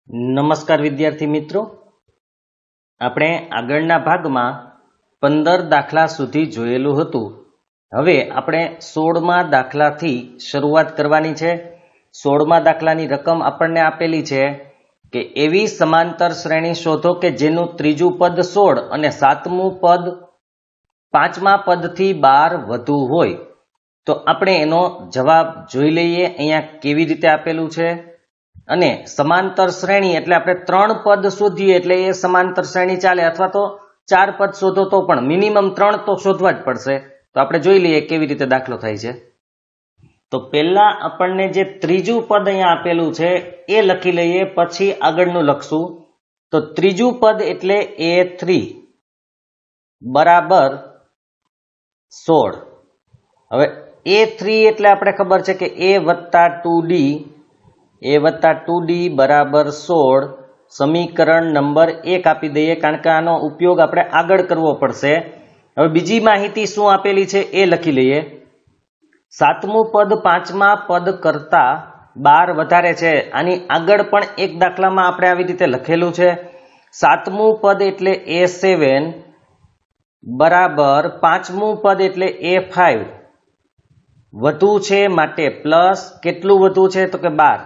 નમસ્કાર વિદ્યાર્થી મિત્રો, આપણે આગળના ભાગમાં 15 દાખલા સુધી જોયેલું હતું. હવે આપણે 16મા દાખલાથી શરૂઆત કરવાની છે. 16મા દાખલાની રકમ આપણને આપેલી છે કે એવી સમાંતર શ્રેણી શોધો કે જેનું ત્રીજું પદ 16 અને સાતમું પદ પાંચમા પદથી 12 વધુ હોય. તો આપણે એનો જવાબ જોઈ લઈએ. અહીંયા કેવી રીતે આપેલું છે. અને સમાંતર શ્રેણી એટલે આપણે 3 પદ શોધીએ એટલે એ સમાંતર શ્રેણી ચાલે, અથવા તો 4 પદ શોધો તો પણ મિનિમમ 3 તો શોધવા જ પડશે. તો આપણે જોઈ લઈએ કેવી રીતે દાખલો થાય છે. તો પહેલા આપણને જે ત્રીજું પદ અહીંયા આપેલું છે એ લખી લઈએ, પછી આગળનું લખશું. તો ત્રીજું પદ એટલે A3 બરાબર 16. હવે A3 એટલે આપણે ખબર છે કે A વત્તા 2D બરાબર 16. સમીકરણ નંબર 1 આપી દઈએ, કારણ કે આનો ઉપયોગ આપણે આગળ કરવો પડશે. હવે બીજી માહિતી શું આપેલી છે એ લખી લઈએ. સાતમું પદ પાંચમા પદ કરતા 12 વધારે છે. આની આગળ પણ એક દાખલામાં આપણે આવી રીતે લખેલું છે. સાતમું પદ એટલે A7 બરાબર પાંચમું પદ એટલે A5 વધુ છે, માટે પ્લસ કેટલું વધુ છે તો કે 12,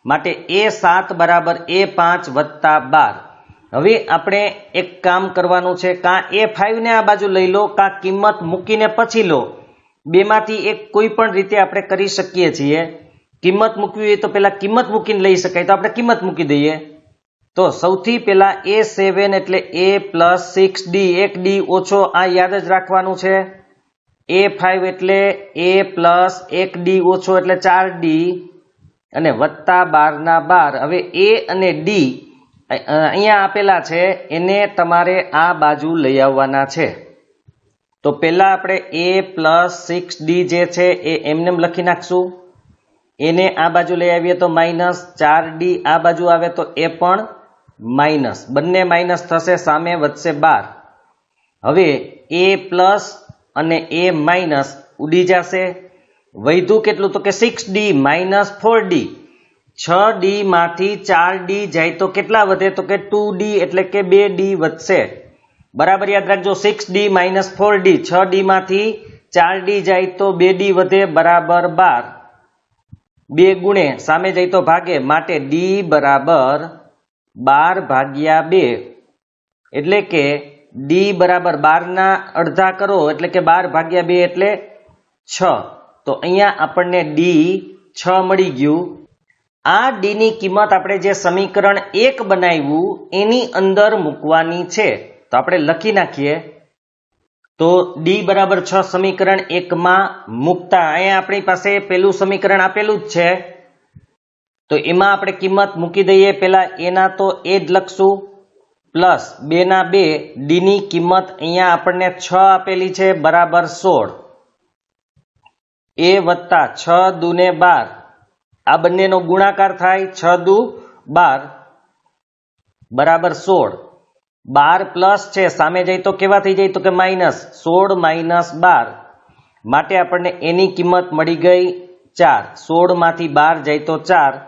માટે A7 બરાબર A5 વત્તા 12. હવે આપણે એક કામ કરવાનું છે, કાં A5 ને આ બાજુ લઈ લો, કાં કિંમત મૂકીને પછી લો. બેમાંથી એક કોઈ પણ રીતે આપણે કરી શકીએ છીએ. કિંમત મૂકવી હોય તો પહેલા કિંમત મૂકીને લઈ શકાય, તો આપણે કિંમત મૂકી દઈએ. તો સૌથી પહેલા A7 એટલે A પ્લસ 6D, 1D ઓછો, આ યાદ જ રાખવાનું છે. A5 એટલે A પ્લસ 1D ઓછો એટલે 4D અને વત્તા 12 ના 12. હવે A અને D અહીંયા આપેલા છે, એને તમારે આ બાજુ લઈ આવવાના છે. તો પહેલા આપણે A પ્લસ 6D જે છે એ એમને લખી નાખશું. એને આ બાજુ લઈ આવીએ તો માઇનસ, 4D આ બાજુ આવે તો એ પણ માઇનસ, બંને માઇનસ થશે, સામે વધશે 12. હવે A પ્લસ અને A માઇનસ ઉડી જશે. વધ્યું કેટલું તો કે 6D માઇનસ 4D. 6D માંથી 4D જાય તો કેટલા વધે તો કે 2D, એટલે કે 2D વધશે. બરાબર યાદ રાખજો, 6D માઇનસ 4D, 6D માંથી 4D જાય તો 2D વધે, બરાબર 12. 2 ગુણે સામે જાય તો ભાગે, માટે D બરાબર 12 ભાગ્યા 2, એટલે કે D બરાબર 12 ના અડધા કરો એટલે કે 12 ભાગ્યા 2 એટલે 6. તો અહીંયા આપણને D 6 મળી ગયું. આ D ની કિંમત આપણે જે સમીકરણ 1 બનાવ્યું એની અંદર મૂકવાની છે. તો આપણે લખી નાખીએ. તો D બરાબર 6 સમીકરણ 1 માં મૂકતા અહીંયા આપણી પાસે પેલું સમીકરણ આપેલું જ છે, તો એમાં આપણે કિંમત મૂકી દઈએ. પેલા એના તો એ જ લખશું, પ્લસ 2 ના 2, D ની કિંમત અહીંયા આપણને 6 આપેલી છે બરાબર 16. A વત્તા 6 દુને 12, આ બંનેનો ગુણાકાર થાય, 6 દુ 12 બરાબર 16. 12 પ્લસ છે, સામે જાય તો કેવા થઈ જાય તો કે માઇનસ, 16 માઇનસ 12, માટે આપણને એની કિંમત મળી ગઈ 4. 16 માંથી 12 જાય તો 4.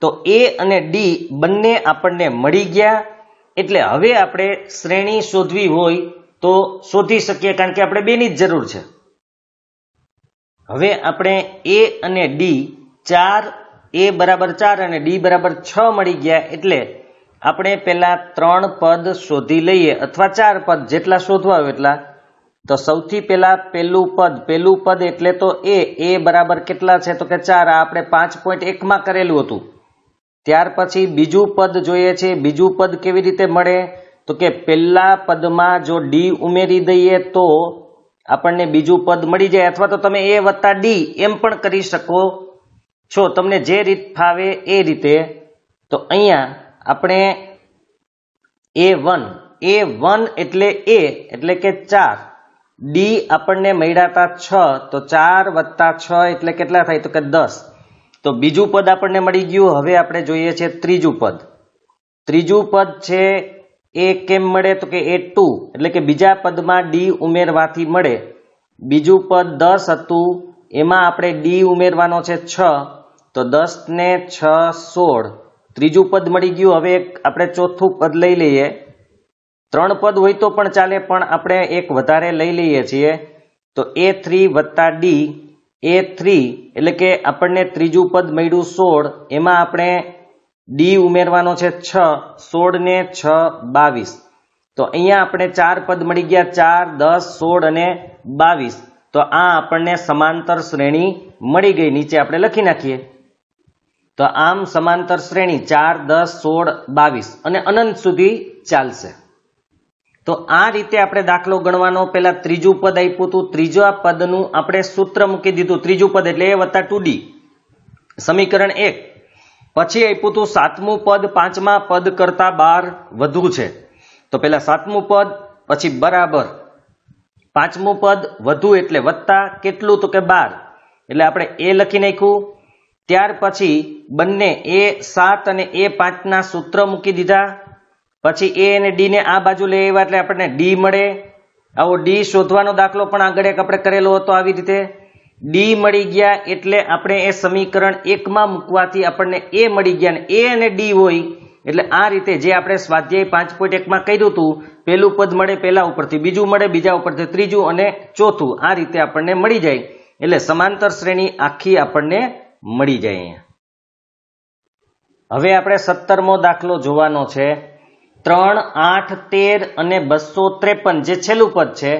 તો A અને D બંને આપણને મળી ગયા. એટલે હવે આપણે શ્રેણી શોધવી હોય તો શોધી શકીએ, કારણ કે આપણે બેની જ જરૂર છે. હવે આપણે A અને D 4, A બરાબર 4 અને D બરાબર 6 મળી ગયા. એટલે આપણે પહેલા 3 પદ શોધી લઈએ, અથવા 4 પદ જેટલા શોધવા હોય એટલા. તો સૌથી પહેલા પહેલું પદ એટલે તો A બરાબર કેટલા છે તો કે 4. આ આપણે 5.1 માં કરેલું હતું. ત્યાર પછી બીજું પદ જોઈએ છે. બીજું પદ કેવી રીતે મળે તો કે પહેલા પદમાં જો D ઉમેરી દઈએ તો આપણને બીજું પદ મળી જાય, અથવા તો તમે A વત્તા D એમ પણ કરી શકો છો, તમને જે રીત ફાવે એ રીતે. તો અહીંયા આપણે A1 એટલે A એટલે કે 4, D આપણને મળ્યા હતા 6, તો 4 વત્તા 6 એટલે કેટલા થાય તો કે 10. તો બીજું પદ આપણને મળી ગયું. હવે આપણે જોઈએ છે ત્રીજું પદ. ત્રીજું પદ છે એ કેમ મળે તો કે A2, એટલે કે બીજા પદમાં D ઉમેરવાથી મળે. બીજું પદ 10 હતું, એમાં આપણે D ઉમેરવાનો છે 6, તો 10 ને 6 16, ત્રીજું પદ મળી ગયું. હવે એક આપણે ચોથું પદ લઈ લઈએ. 3 પદ હોય તો પણ ચાલે, પણ આપણે એક વધારે લઈ લઈએ છીએ. તો A3 વત્તા D, A3 એટલે કે આપણને ત્રીજું પદ મળ્યું 16, એમાં આપણે D ઉમેરવાનો છે 6, 16 ને 6 22. તો અહીંયા આપણે 4 પદ મળી ગયા, 4, 10, 16 અને 22. તો આ આપણને સમાંતર શ્રેણી મળી ગઈ. નીચે આપણે લખી નાખીએ. તો આમ સમાંતર શ્રેણી 4, 10, 16, 22 અને અનંત સુધી ચાલશે. તો આ રીતે આપણે દાખલો ગણવાનો. પહેલા ત્રીજું પદ આપ્યું હતું, ત્રીજા પદનું આપણે સૂત્ર મૂકી દીધું. ત્રીજું પદ એટલે A વત્તા 2D, સમીકરણ 1. પછી આપ્યું હતું સાતમું પદ 5મા પદ કરતા 12 વધુ છે. તો પહેલા સાતમું પદ, પછી બરાબર 5મું પદ વધુ એટલે વત્તા કેટલું, તો કે 12, એટલે આપણે A લખી નાખ્યું. ત્યાર પછી બંને A7 અને A5 ના સૂત્ર મૂકી દીધા. પછી A અને D ને આ બાજુ લઈ આવ્યા એટલે આપણને D મળે. આવો D શોધવાનો દાખલો પણ આગળ એક આપણે કરેલો હતો આવી રીતે. D મળી ગયા એટલે આપણે એ સમીકરણ 1માં મૂકવાથી આપણને A મળી ગયા, અને A અને D હોય એટલે આ રીતે જે આપણે સ્વાધ્યાય 5.1માં કર્યું હતું, પહેલું પદ મળે પહેલા ઉપરથી, બીજું મળે બીજા ઉપરથી, ત્રીજું અને ચોથું, આ રીતે આપણને મળી જાય. એટલે સમાંતર શ્રેણી આખી આપણને મળી જાય. અહીંયા હવે આપણે 17મો દાખલો જોવાનો છે. 3, 8, 13 અને 253 જે છેલ્લું પદ છે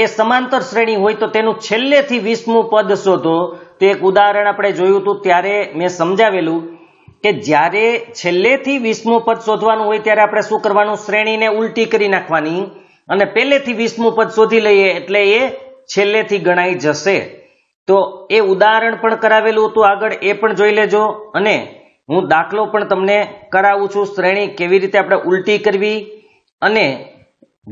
એ સમાંતર શ્રેણી હોય તો તેનું છેલ્લેથી 20મું પદ શોધો. તો એક ઉદાહરણ આપણે જોયું હતું ત્યારે મેં સમજાવેલું કે જ્યારે છેલ્લેથી 20મું પદ શોધવાનું હોય ત્યારે આપણે શું કરવાનું, શ્રેણીને ઉલટી કરી નાખવાની અને પહેલેથી 20મું પદ શોધી લઈએ એટલે એ છેલ્લેથી ગણાઈ જશે. તો એ ઉદાહરણ પણ કરાવેલું હતું આગળ, એ પણ જોઈ લેજો. અને હું દાખલો પણ તમને કરાવું છું, શ્રેણી કેવી રીતે આપણે ઉલટી કરવી અને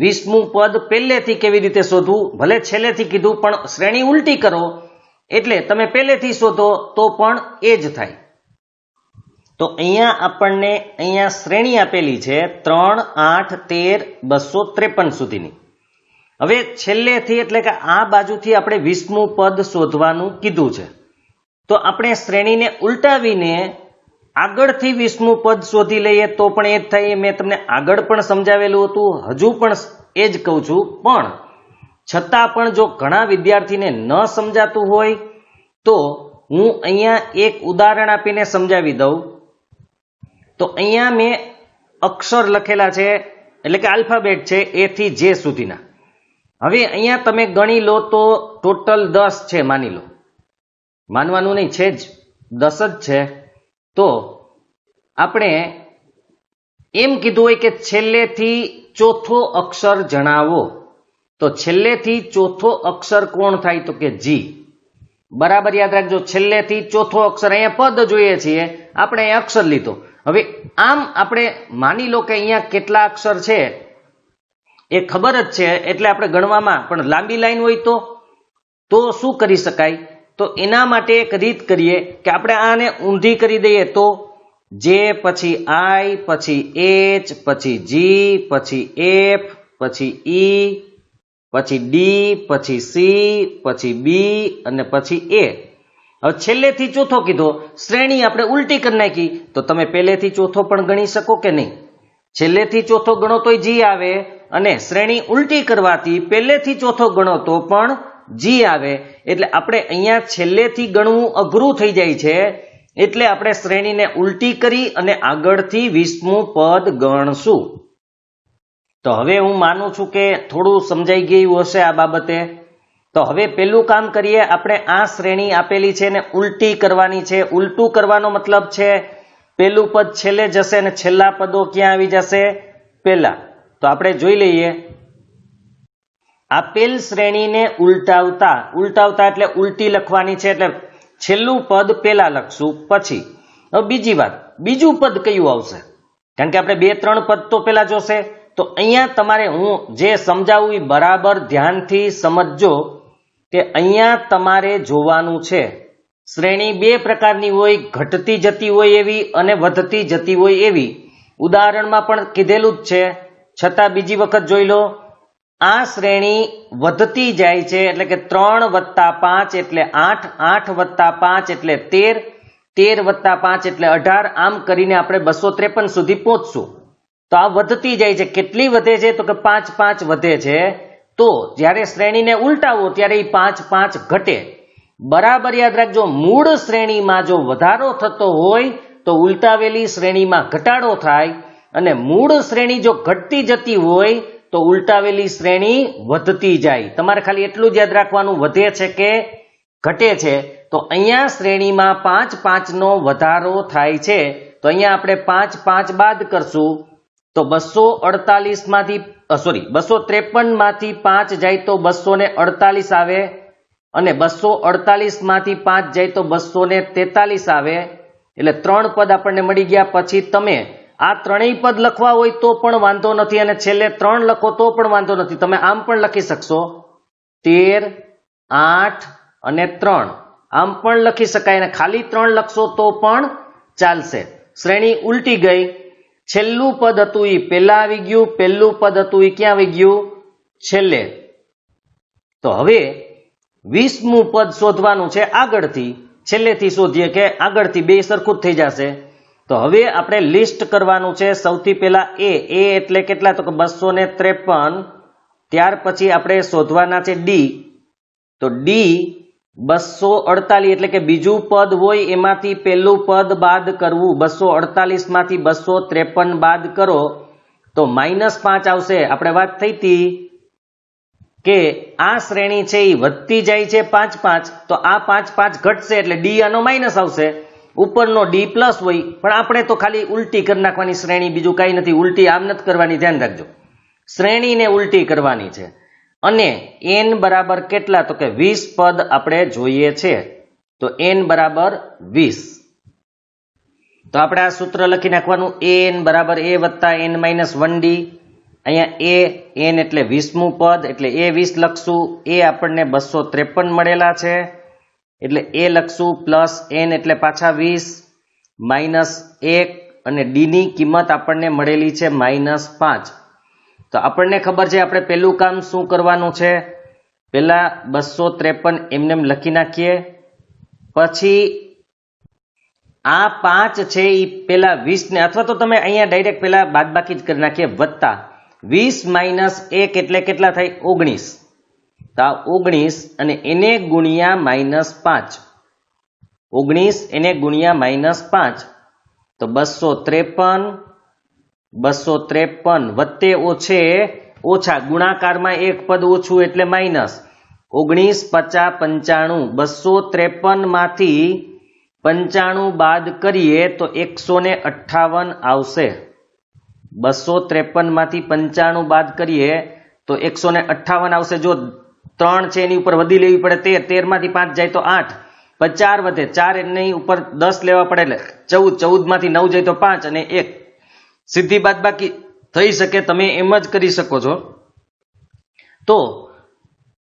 20મું પદ પહેલેથી કેવી રીતે શોધવું. ભલે છેલ્લેથી કીધું પણ શ્રેણી ઉલટી કરો એટલે તમે પહેલેથી શોધો તો પણ એ જ થાય. તો અહીંયા આપણને અહીંયા શ્રેણી આપેલી છે 3, 8, 13, 253 સુધીની. હવે છેલ્લેથી એટલે કે આ બાજુથી આપણે 20મું પદ શોધવાનું કીધું છે. તો આપણે શ્રેણીને ઉલટાવીને આગળથી 20મું પદ શોધી લઈએ તો પણ એ જ થાય. મેં તમને આગળ પણ સમજાવેલું હતું, હજુ પણ એ જ કહું છું. પણ છતાં પણ જો ઘણા વિદ્યાર્થીને ન સમજાતું હોય તો હું અહીંયા એક ઉદાહરણ આપીને સમજાવી દઉં. તો અહીંયા મેં અક્ષર લખેલા છે એટલે કે આલ્ફાબેટ છે A થી J સુધીના. હવે અહીંયા તમે ગણી લો તો ટોટલ 10 છે, માની લો, માનવાનું નહીં, છે જ 10 જ છે. તો આપણે એમ કીધું હોય કે છેલ્લેથી ચોથો અક્ષર જણાવો. તો છેલ્લેથી ચોથો અક્ષર કોણ થાય, તો કે G. બરાબર યાદ રાખજો, છેલ્લેથી ચોથો અક્ષર. અહીંયા પદ જોઈએ છીએ આપણે, અહીંયા અક્ષર લીધો. હવે આમ આપણે માની લો કે અહીંયા કેટલા અક્ષર છે એ ખબર જ છે એટલે આપણે ગણવામાં, પણ લાંબી લાઈન હોય તો શું કરી શકાય. તો એના માટે એક રીત કરીએ કે આપણે આને ઊંધી કરી દઈએ. તો J પછી I પછી H પછી G પછી F પછી E પછી D પછી C પછી B અને પછી A. હવે છેલ્લેથી ચોથો કીધો, શ્રેણી આપણે ઉલટી કરી નાખી, તો તમે પહેલેથી ચોથો પણ ગણી શકો કે નહીં? છેલ્લેથી ચોથો ગણો તોય G આવે, અને શ્રેણી ઉલટી કરવાથી પહેલેથી ચોથો ગણો તો પણ G આવે. એટલે આપણે અહીંયા છેલ્લેથી ગણવું અઘરું થઈ જાય છે, એટલે આપણે શ્રેણીને ઉલટી કરી અને આગળથી 20મું પદ ગણશું. તો હવે હું માનું છું કે થોડું સમજાઈ ગયું હશે આ બાબતે. તો હવે પેલું કામ કરીએ, આપણે આ શ્રેણી આપેલી છે ને ઉલટી કરવાની છે. ઉલટું કરવાનો મતલબ છે પેલું પદ છેલ્લે જશે અને છેલ્લા પદો ક્યાં આવી જશે, પહેલા. તો આપણે જોઈ લઈએ. આપેલ શ્રેણીને ઉલટાવતા એટલે ઉલટી લખવાની છે, એટલે છેલ્લું પદ પહેલા લખશું. પછી હવે બીજી વાત, બીજું પદ કયું આવશે, કારણ કે આપણે 2-3 પદ તો પહેલા જોશે. તો અહીંયા તમારે હું જે સમજાવું એ બરાબર ધ્યાનથી સમજજો કે અહીંયા તમારે જોવાનું છે શ્રેણી 2 પ્રકારની હોય, ઘટતી જતી હોય એવી અને વધતી જતી હોય એવી. ઉદાહરણમાં પણ કીધેલું જ છે, છતાં બીજી વખત જોઈ લો. આ શ્રેણી વધતી જાય છે એટલે કે 3 + 5 એટલે 8, 8 + 5 એટલે 13 13 વત્તા 5 એટલે 18, આમ કરીને આપણે 253 સુધી પહોંચશું. તો આ વધતી જાય છે. કેટલી વધે છે? તો કે 5 5 વધે છે. તો જ્યારે શ્રેણીને ઉલટાવો ત્યારે એ 5 5 ઘટે. બરાબર યાદ રાખજો, મૂળ શ્રેણીમાં જો વધારો થતો હોય તો ઉલટાવેલી શ્રેણીમાં ઘટાડો થાય, અને મૂળ શ્રેણી જો ઘટતી જતી હોય તો ઉલટાવેલી શ્રેણી વધતી જાય. તમારે ખાલી એટલું જ યાદ રાખવાનું, વધે છે કે ઘટે છે. તો અહીંયા શ્રેણીમાં 5 5 નો વધારો થાય છે. તો અહીંયા આપણે 5 5 બાદ કરશું તો 248 માંથી 253 માંથી 5 જાય તો 248 આવે, અને 248 માંથી 5 જાય તો 243 આવે. એટલે 3 પદ આપણને મળી ગયા. પછી તમે આ ત્રણેય પદ લખવા હોય તો પણ વાંધો નથી, અને છેલ્લે 3 લખો તો પણ વાંધો નથી. તમે આમ પણ લખી શકશો, 13 8 અને 3 આમ પણ લખી શકાય, અને ખાલી 3 લખશો તો પણ ચાલશે. શ્રેણી ઉલટી ગઈ. છેલ્લું પદ હતું એ પહેલા આવી ગયું, પહેલું પદ હતું એ ક્યાં આવી ગયું? છેલ્લે. તો હવે 20મું પદ શોધવાનું છે આગળથી. છેલ્લેથી શોધીએ કે આગળથી, બે સરખું જ થઈ જશે. તો હવે આપણે લિસ્ટ કરવાનું છે. સૌથી પહેલા એ એટલે કેટલા? તો કે 253. ત્યાર પછી આપણે શોધવાના છે ડી. તો ડી 248 એટલે કે બીજું પદ હોય એમાંથી પહેલું પદ બાદ કરવું. 248 માંથી 253 બાદ કરો તો -5 આવશે. આપણે વાત થઈ હતી કે આ શ્રેણી છે એ વધતી જાય છે 5 5, તો આ 5 5 ઘટશે એટલે ડી આનો માઇનસ આવશે. ઉપરનો ડી પ્લસ હોય, પણ આપણે તો ખાલી ઉલટી કરી નાખવાની શ્રેણી, બીજું કાંઈ નથી. ઉલટી આમ નથી કરવાની, ધ્યાન રાખજો. શ્રેણીને ઉલટી કરવાની છે. અને n બરાબર કેટલા? તો કે 20 પદ આપણે જોઈએ છે. તો n બરાબર 20. તો આપણે આ સૂત્ર લખી નાખવાનું, an બરાબર a વત્તા n માઇનસ 1d. અહીંયા n એટલે 20મું પદ, એટલે a 20 લખશું. એ આપણને 253 મળેલા છે એટલે એ લખશું, પ્લસ n એટલે પાછા 20 માઇનસ 1, અને d ની કિંમત આપણને મળેલી છે -5. તો આપણને ખબર છે આપણે પહેલું કામ શું કરવાનું છે. પહેલા 253 એમને લખી નાખીએ. પછી આ 5 છે એ પેલા 20 ને, અથવા તો તમે અહીંયા ડાયરેક્ટ પેલા બાદબાકી જ કરી નાખીએ, વત્તા 20 માઇનસ 1 એટલે કેટલા થાય? 19. તો આ 19 અને એને ગુણ્યા -5. 19 એને ગુણ્યા -5 તો 253 વત્તે ઓછે ઓછા, ગુણાકારમાં એક પદ ઓછું એટલે માઇનસ. 19 50 95. 253 માંથી 95 બાદ કરીએ તો 158 આવશે. 253 માંથી 95 બાદ કરીએ તો 158 આવશે. જો 3 છે એની ઉપર વધી લેવી પડે 13 માંથી 5 જાય તો 8, પછી 4 વધે, 4 એની ઉપર 10 લેવા પડે એટલે 14 માંથી 9 જાય તો 5 અને 1. સીધી બાદબાકી થઈ શકે, તમે એમ જ કરી શકો છો. તો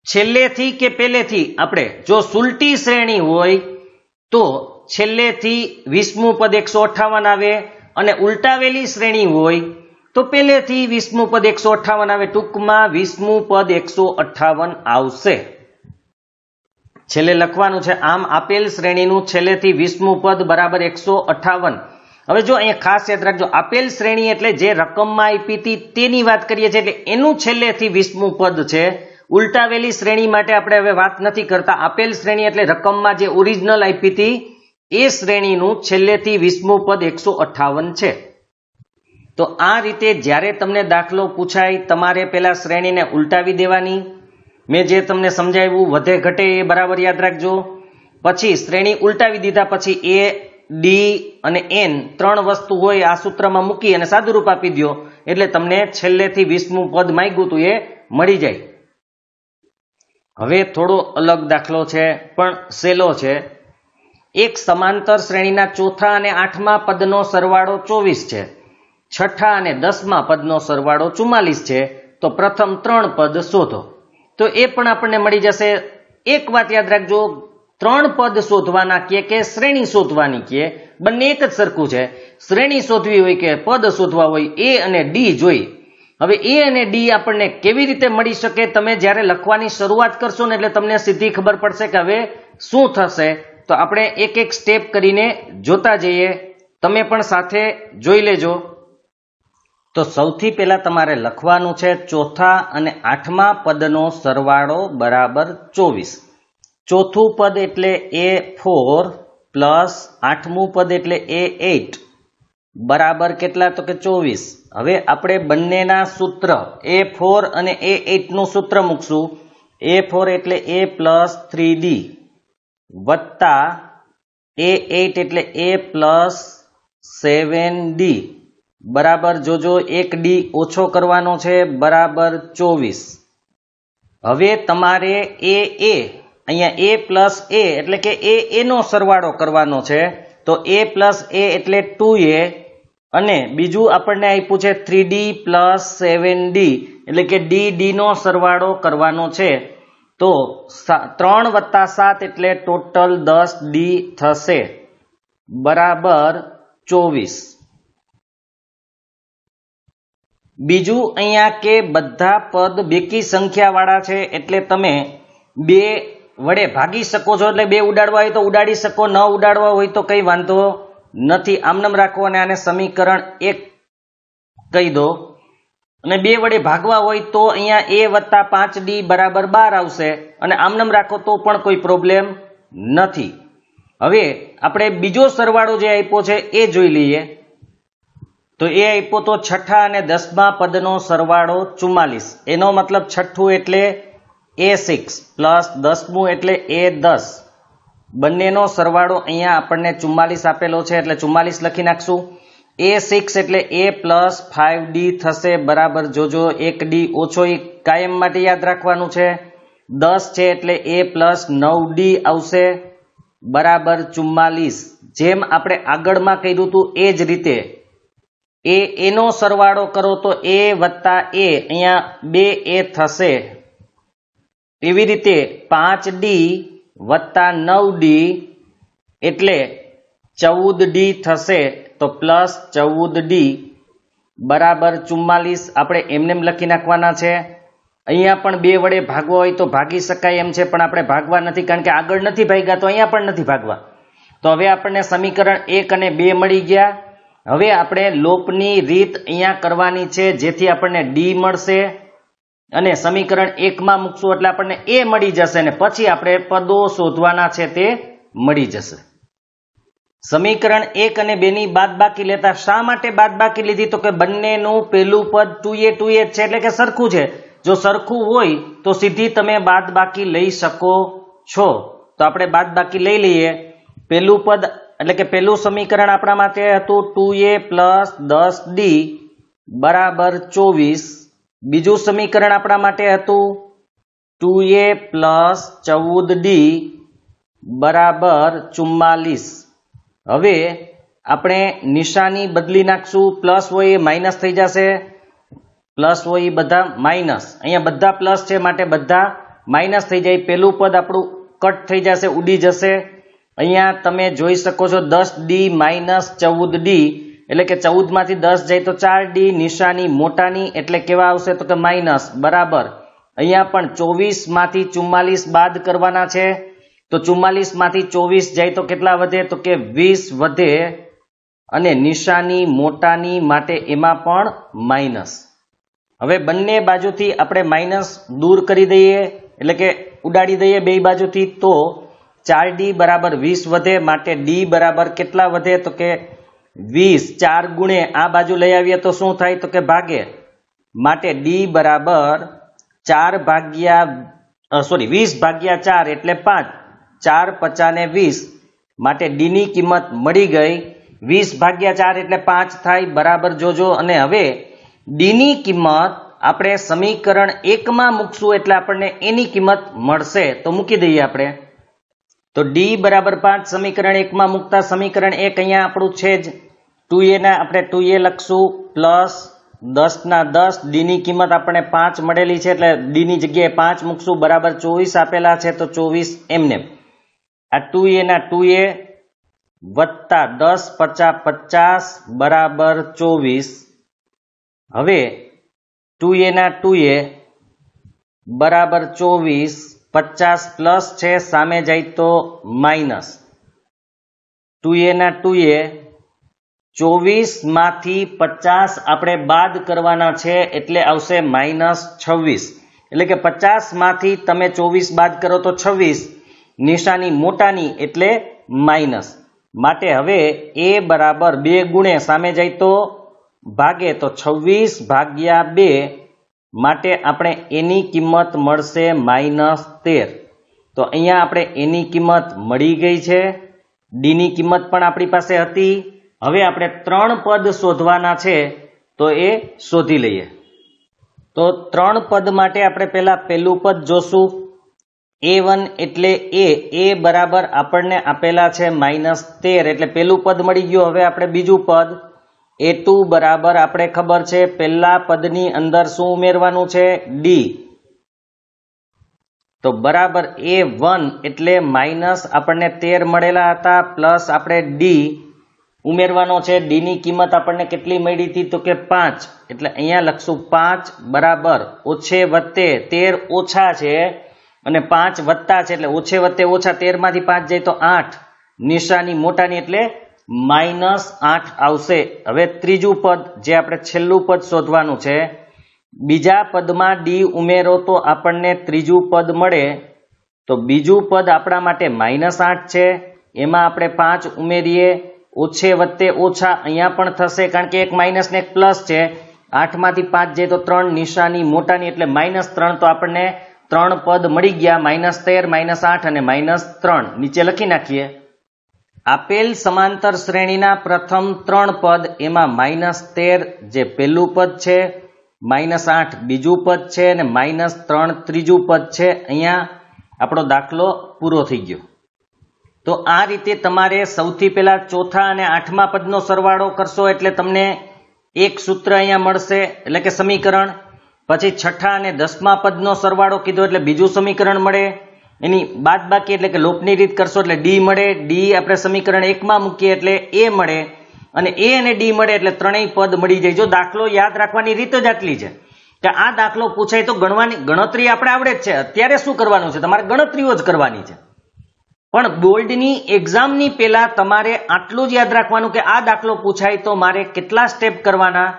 છેલ્લેથી કે પહેલેથી આપણે જો સુલટી શ્રેણી હોય તો છેલ્લેથી 20મું પદ 158 આવે, અને ઉલટાવેલી શ્રેણી હોય તો પહેલેથી 20મું પદ 158 આવે. ટૂંકમાં 20મું પદ 158 આવશે. છેલ્લે લખવાનું છે. આમ આપેલ શ્રેણીનું છેલ્લેથી 20મું પદ બરાબર 158. હવે જો અહીંયા ખાસ યાદ રાખજો, આપેલ શ્રેણી એટલે જે રકમમાં આપી હતી તેની વાત કરીએ છીએ, એટલે એનું છેલ્લેથી 20મું પદ છે. ઉલટાવેલી શ્રેણી માટે આપણે હવે વાત નથી કરતા. આપેલ શ્રેણી એટલે રકમમાં જે ઓરિજિનલ આપી હતી એ શ્રેણીનું છેલ્લેથી 20મું પદ 158 છે. તો આ રીતે જ્યારે તમને દાખલો પૂછાય તમારે પેલા શ્રેણીને ઉલટાવી દેવાની. મેં જે તમને સમજાવ્યું વધે ઘટે એ બરાબર યાદ રાખજો. પછી શ્રેણી ઉલટાવી દીધા પછી એ, ડી અને એન 3 વસ્તુ હોય આ સૂત્રમાં મૂકી અને સાદુરૂપ આપી દો એટલે તમને છેલ્લેથી 20મું પદ માંગ્યું હતું એ મળી જાય. હવે થોડો અલગ દાખલો છે પણ સહેલો છે. એક સમાંતર શ્રેણીના ચોથા અને 8મા પદનો સરવાળો 24 છે. છઠ્ઠા અને 10મા પદનો સરવાળો 44 છે. તો પ્રથમ 3 પદ શોધો. તો એ પણ આપણને મળી જશે. એક વાત યાદ રાખજો, 3 પદ શોધવાના કે શ્રેણી શોધવાની કે બંને એક જ સરખું છે. શ્રેણી શોધવી હોય કે પદ શોધવા હોય, એ અને ડી જોઈ. હવે એ અને ડી આપણને કેવી રીતે મળી શકે? તમે જ્યારે લખવાની શરૂઆત કરશો ને એટલે તમને સીધી ખબર પડશે કે હવે શું થશે. તો આપણે એક એક સ્ટેપ કરીને જોતા જઈએ, તમે પણ સાથે જોઈ લેજો. તો સૌથી પહેલા તમારે લખવાનું છે ચોથા અને આઠમા પદનો સરવાળો બરાબર 24. ચોથું પદ એટલે A4 પ્લસ આઠમું પદ એટલે A8 બરાબર કેટલા? તો કે 24. હવે આપણે બંનેના સૂત્ર A4 અને A8 નું સૂત્ર મૂકશું. A4 એટલે A પ્લસ 3D વત્તા A8 એટલે A પ્લસ 7D બરાબર જોજો 1D ઓછો કરવાનો છે બરાબર 24. હવે તમારે અહીંયા A પ્લસ A એટલે કે A નો સરવાળો કરવાનો છે. તો A પ્લસ A એટલે 2A અને બીજું આપણને આપ્યું છે 3D પ્લસ 7D એટલે કે D નો સરવાળો કરવાનો છે. તો 3 વત્તા 7 એટલે ટોટલ 10D થશે બરાબર 24. બીજું અહીંયા કે બધા પદ બેકી સંખ્યા વાળા છે એટલે તમે 2 વડે ભાગી શકો છો, એટલે 2 ઉડાડવા હોય તો ઉડાડી શકો, ન ઉડાડવા હોય તો કઈ વાંધો નથી. આમનામ રાખો અને આને સમીકરણ 1 કહી દો. અને 2 વડે ભાગવા હોય તો અહીંયા A વત્તા 5D બરાબર 12 આવશે અને આમનામ રાખો તો પણ કોઈ પ્રોબ્લેમ નથી. હવે આપણે બીજો સરવાળો જે આપ્યો છે એ જોઈ લઈએ. તો એ આપ્યો તો છઠ્ઠા અને 10મા પદનો સરવાળો 44. એનો મતલબ છઠ્ઠું એટલે A6 પ્લસ 10મું એટલે A10 બંનેનો સરવાળો અહીંયા આપણને 44 આપેલો છે એટલે 44 લખી નાખશું. A6 એટલે A પ્લસ 5D થશે બરાબર જોજો 1D ઓછો કાયમ માટે યાદ રાખવાનું છે. 10 છે એટલે A પ્લસ 9D આવશે બરાબર 44. જેમ આપણે આગળમાં કર્યું હતું એ જ રીતે એનો સરવાળો કરો તો A વત્તા A અહીંયા 2A થશે. એવી રીતે 5D વત્તા 9D એટલે 14D થશે. તો પ્લસ 14D બરાબર 44 આપણે એમનેમ લખી નાખવાના છે. અહીંયા પણ 2 વડે ભાગવા હોય તો ભાગી શકાય એમ છે, પણ આપણે ભાગવા નથી કારણ કે આગળ નથી ભાગ્યા તો અહીંયા પણ નથી ભાગવા. તો હવે આપણને સમીકરણ 1 અને 2 મળી ગયા. હવે આપણે લોપની રીત અહીંયા કરવાની છે જેથી આપણને D મળશે અને સમીકરણ 1 માં મૂકશું એટલે આપણને A મળી જશે અને પછી આપણે પદો શોધવાના છે તે મળી જશે. સમીકરણ 1 અને 2 ની બાદબાકી લેતા શા માટે બાદબાકી લીધી? તો કે બંનેનું પહેલું પદ 2A 2A છે એટલે કે સરખું છે. જો સરખું હોય તો સીધી તમે બાદબાકી લઈ શકો છો. તો આપણે બાદબાકી લઈ લઈએ. પહેલું પદ એટલે કે પહેલું સમીકરણ આપણા માટે હતું 2A પ્લસ 10D બરાબર 24. બીજું સમીકરણ આપણા માટે હતું 2A પ્લસ 14D બરાબર 44. હવે આપણે નિશાની બદલી નાખશું. પ્લસ હોય એ માઇનસ થઈ જશે, પ્લસ હોય એ બધા માઇનસ. અહીંયા બધા પ્લસ છે માટે બધા માઇનસ થઈ જાય. પહેલું પદ આપણું કટ થઈ જશે, ઉડી જશે. અહીંયા તમે જોઈ શકો છો 10D માઇનસ 14D એટલે કે 14 માંથી 10 જાય તો 4D. નિશાની મોટાની એટલે કેવા આવશે? તો કે માઇનસ બરાબર. અહીંયા પણ 24 માંથી 44 બાદ કરવાના છે તો 44 માંથી 24 જાય તો કેટલા વધે? તો કે 20 વધે અને નિશાની મોટાની માટે એમાં પણ માઇનસ. હવે બંને બાજુથી આપણે માઇનસ દૂર કરી દઈએ એટલે કે ઉડાડી દઈએ બે બાજુથી તો 4D બરાબર 20 વધે માટે D બરાબર કેટલા વધે? તો કે 20. 4 ગુણે આ બાજુ લઈ આવીએ તો શું થાય? તો કે ભાગે માટે D બરાબર 20 ભાગ્યા 4 એટલે 5. 4 50 ને 20 માટે D ની કિંમત મળી ગઈ. 20 ભાગ્યા 4 એટલે 5 થાય બરાબર જોજો. અને હવે D ની કિંમત આપણે સમીકરણ 1 માં મૂકશું એટલે આપણને એની કિંમત મળશે. તો મૂકી દઈએ આપણે. તો D બરાબર 5 સમીકરણ 1 માં મૂકતા સમીકરણ 1 અહીંયા આપણું છે જ 2A ના આપણે 2A લખશું પ્લસ 10 ના 10. D ની કિંમત આપણને 5 મળેલી છે એટલે D ની જગ્યાએ 5 મૂકશું બરાબર 24 આપેલા છે તો 24 એમને. આ 2A ના 2A વત્તા 10 50 50 બરાબર 24. હવે 2A ના 2A બરાબર 24. 50 પ્લસ છે સામે જાય તો માઇનસ 2a ના 2a 24 માંથી 50 આપણે બાદ કરવાના છે એટલે આવશે -26 એટલે કે 50 માંથી તમે 24 બાદ કરો તો 26 નિશાની મોટાની એટલે માઇનસ માટે હવે a બરાબર 2 ગુણે સામે જાય તો ભાગે તો 26 ભાગ્યા 2 માટે આપણે એની કિંમત મળશે -13 તો અહીંયા આપણે એની કિંમત મળી ગઈ છે ડી ની કિંમત પણ આપણી પાસે હતી હવે આપણે 3 પદ શોધવાના છે તો એ શોધી લઈએ તો 3 પદ માટે આપણે પહેલા પહેલું પદ જોશું a1 એટલે a બરાબર આપણને આપેલા છે -13 એટલે પહેલું પદ મળી ગયું હવે આપણે બીજું પદ a2 બરાબર આપણે ખબર છે પહેલા પદની અંદર શું ઉમેરવાનું છે ડી તો બરાબર a1 એટલે માઇનસ આપણને 13 મળેલા હતા પ્લસ આપણે ડી ઉમેરવાનો છે ડી ની કિંમત આપણને કેટલી મળી હતી તો કે 5 એટલે અહીંયા લખશું 5 બરાબર ઓછે વત્તે 13 ઓછા છે અને 5 વત્તા છે એટલે ઓછે વત્તે ઓછા 13 માંથી 5 જાય તો 8 નિશાની મોટાની એટલે -8 આવશે હવે ત્રીજું પદ જે આપણે છેલ્લું પદ શોધવાનું છે બીજા પદમાં ડી ઉમેરો તો આપણને ત્રીજું પદ મળે તો બીજું પદ આપણા માટે -8 છે એમાં આપણે 5 ઉમેરીએ ઓછે વત્તે ઓછા અહીંયા પણ થશે કારણ કે એક માઇનસ ને એક પ્લસ છે 8 માંથી 5 જાય તો 3 નિશાની મોટાની એટલે -3 તો આપણને 3 પદ મળી ગયા -13 -8 અને -3 નીચે લખી નાખીએ આપેલ સમાંતર શ્રેણીના પ્રથમ 3 પદ એમાં -13 જે પહેલું પદ છે -8 બીજું પદ છે અને -3 ત્રીજું પદ છે અહીંયા આપણો દાખલો પૂરો થઈ ગયો તો આ રીતે તમારે સૌથી પહેલા ચોથા અને આઠમા પદનો સરવાળો કરશો એટલે તમને એક સૂત્ર અહીંયા મળશે એટલે કે સમીકરણ પછી છઠ્ઠા અને 10મા પદનો સરવાળો કીધો એટલે બીજું સમીકરણ મળે એની બાદબાકી એટલે કે લોપની રીત કરશો એટલે ડી મળે ડી આપણે સમીકરણ 1માં મૂકીએ એટલે એ મળે અને એ અને ડી મળે એટલે ત્રણેય પદ મળી જાય જો દાખલો યાદ રાખવાની રીત જ આટલી છે કે આ દાખલો પૂછાય તો ગણતરી આપણે આવડે જ છે અત્યારે શું કરવાનું છે તમારે ગણતરીઓ જ કરવાની છે પણ બોર્ડની એક્ઝામની પહેલા તમારે આટલું જ યાદ રાખવાનું કે આ દાખલો પૂછાય તો મારે કેટલા સ્ટેપ કરવાના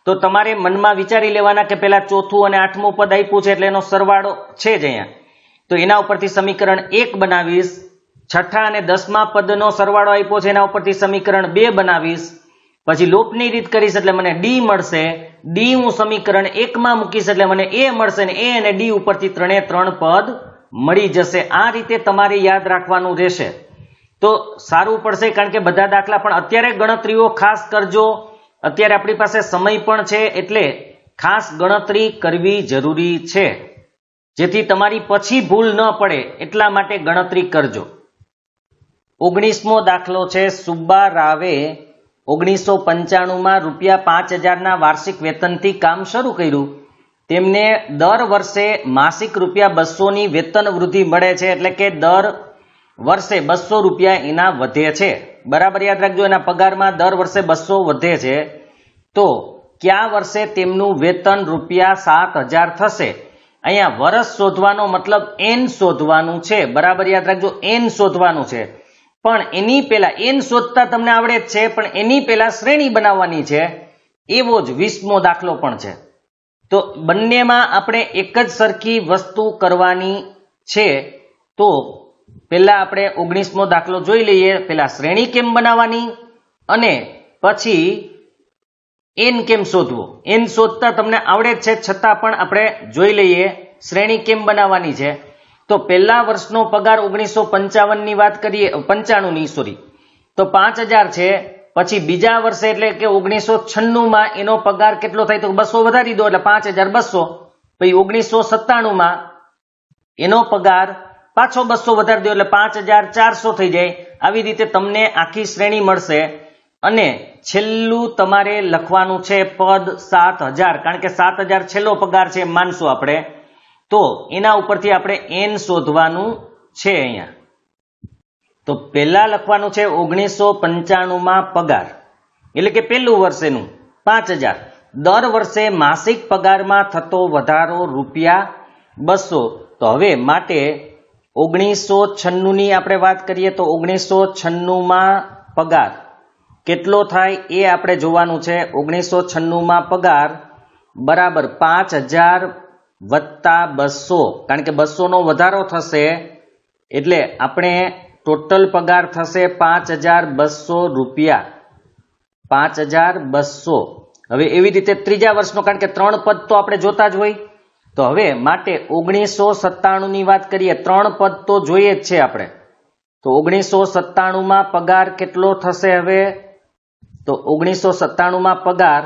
તો તમારે મનમાં વિચારી લેવાના કે પહેલા ચોથું અને આઠમું પદ આપ્યું છે એટલે એનો સરવાળો છે જ અહીંયા તો એના ઉપરથી સમીકરણ 1 બનાવીશ છઠ્ઠા અને 10મા પદનો સરવાળો આપ્યો છે એના ઉપરથી સમીકરણ 2 બનાવીશ પછી લોપની રીત કરીશ એટલે મને ડી મળશે ડી હું સમીકરણ 1માં મૂકીશ એટલે મને એ મળશે ને એ અને ડી ઉપરથી 3 પદ મળી જશે આ રીતે તમારે યાદ રાખવાનું રહેશે તો સારું પડશે કારણ કે બધા દાખલા પણ અત્યારે ગણતરીઓ ખાસ કરજો અત્યારે આપણી પાસે સમય પણ છે એટલે ખાસ ગણતરી કરવી જરૂરી છે જેથી તમારી પછી ભૂલ ન પડે એટલા માટે ગણતરી કરજો 19મો દાખલો છે સુબ્બા રાવે 1995માં ₹5000ના વાર્ષિક વેતનથી કામ શરૂ કર્યું તેમને દર વર્ષે માસિક ₹200ની વેતન વૃદ્ધિ મળે છે એટલે કે દર વર્ષે ₹200 એના વધે છે બરાબર યાદ રાખજો એના પગારમાં દર વર્ષે 200 વધે છે તો કયા વર્ષે તેમનું વેતન ₹7000 થશે અહીંયા વર્ષ શોધવાનો મતલબ એન શોધવાનું છે બરાબર યાદ રાખજો એન શોધવાનું છે પણ એની પહેલા એન શોધતા તમને આવડે જ છે પણ એની પહેલા શ્રેણી બનાવવાની છે એવો જ 20મો દાખલો પણ છે તો બંનેમાં આપણે એક જ સરખી વસ્તુ કરવાની છે તો પહેલા આપણે 19મો દાખલો જોઈ લઈએ પહેલા શ્રેણી કેમ બનાવવાની અને પછી એન કેમ શોધવો એન શોધતા તમને આવડે જ છે છતાં પણ આપણે જોઈ લઈએ શ્રેણી કેમ બનાવવાની છે તો પહેલા વર્ષનો પગાર 1955ની વાત કરીએ 95ની સોરી તો 5000 છે પછી બીજા વર્ષે એટલે કે 1996માં એનો પગાર કેટલો થાય તો 200 વધારી દો એટલે 5200 પછી 1997માં એનો પગાર પાછો 200 વધારી દો એટલે 5400 થઈ જાય આવી રીતે તમને આખી શ્રેણી મળશે અને છેલ્લું તમારે લખવાનું છે પદ 7000 કારણ કે 7000 છેલ્લો પગાર છે માનશું આપણે તો એના ઉપરથી આપણે એન શોધવાનું છે અહીંયા તો પહેલા લખવાનું છે 1995માં પગાર એટલે કે પહેલું વર્ષેનું 5000 દર વર્ષે માસિક પગારમાં થતો વધારો ₹200 તો હવે માટે 1996ની આપણે વાત કરીએ તો 1996માં પગાર કેટલો થાય એ આપણે જોવાનું છે. 1996 પગાર બરાબર 5000 વત્તા 200, કારણ કે 200 નો વધારો થશે એટલે આપણે ટોટલ પગાર થશે 5200 રૂપિયા. 5200. હવે એવી રીતે ત્રીજા વર્ષનો, કારણ કે 3 પદ તો આપણે જોતા જ હોય. તો હવે માટે 1997 ની વાત કરીએ, 3 પદ તો જોઈએ જ છે આપણે. તો 1997 પગાર કેટલો થશે? હવે તો 1997 પગાર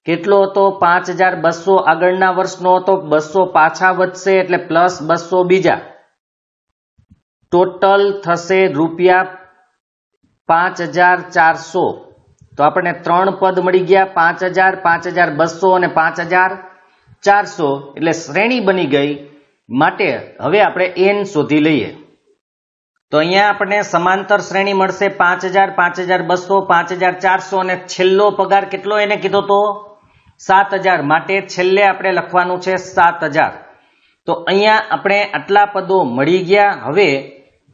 કેટલો હતો? 5200 આગળના વર્ષનો હતો, 200 પાછા વધશે એટલે પ્લસ 200 બીજા, ટોટલ થશે રૂપિયા 5400. તો આપણને 3 પદ મળી ગયા, 5000, 5200 અને 5400, એટલે શ્રેણી બની ગઈ. માટે હવે આપણે n શોધી લઈએ. તો અહીંયા આપણને સમાંતર શ્રેણી મળશે 5000, 5200, 5400 અને છેલ્લો પગાર કેટલો એને કીધો તો 7000. માટે છેલ્લે આપણે લખવાનું છે 7000. તો અહીંયા આપણે આટલા પદો મળી ગયા. હવે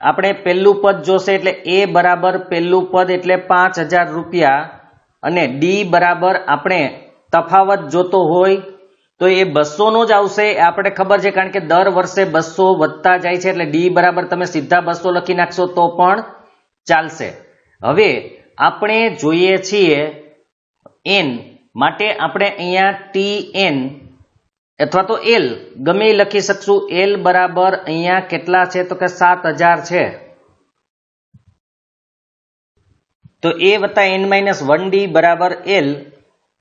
આપણે પહેલું પદ જોશે એટલે a બરાબર પહેલું પદ એટલે 5000 રૂપિયા અને d બરાબર આપણે તફાવત જોતો હોય તો એ 200 નો જ આવશે. આપણે ખબર છે, કારણ કે દર વર્ષે 200 વધતા જાય છે એટલે d બરાબર તમે સીધા 200 લખી નાખશો તો પણ ચાલશે. હવે આપણે જોઈએ છીએ n, માટે આપણે અહીંયા tn અથવા તો l ગમે એ લખી શકશું. l બરાબર અહીંયા કેટલા છે તો કે 7000 છે. તો a વત્તા n-1d બરાબર l.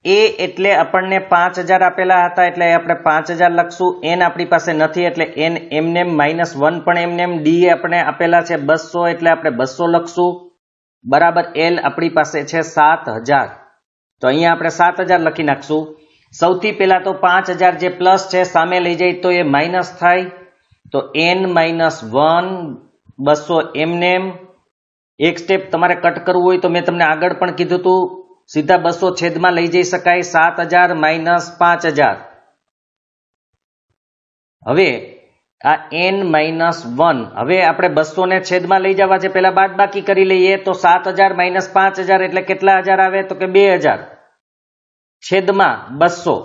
a એટલે આપણને 5000 આપેલા હતા એટલે આપણે 5000 લખશું. n આપણી પાસે નથી એટલે n એમનેમ -1 પણ એમનેમ. d આપણે આપેલા છે 200 એટલે આપણે 200 લખશું બરાબર l આપણી પાસે છે 7000. તો અહીંયા આપણે 7000 લખી નાખશું. સૌથી પહેલા તો 5000 જે પ્લસ છે સામે લઈ જાય તો એ માઇનસ થાય. તો n-1 200 એમનેમ. એક સ્ટેપ તમારે કટ કરવું હોય તો મેં તમને આગળ પણ કીધું હતું, સીધા 200 છેદમાં લઈ જઈ શકાય. 7000 - 5000. હવે આ n-1, હવે આપણે 200 ને છેદમાં લઈ જવા છે, પહેલા બાદબાકી કરી લઈએ. તો 7000 - 5000 એટલે કેટલા હજાર આવે તો કે 2000 છેદમાં 200.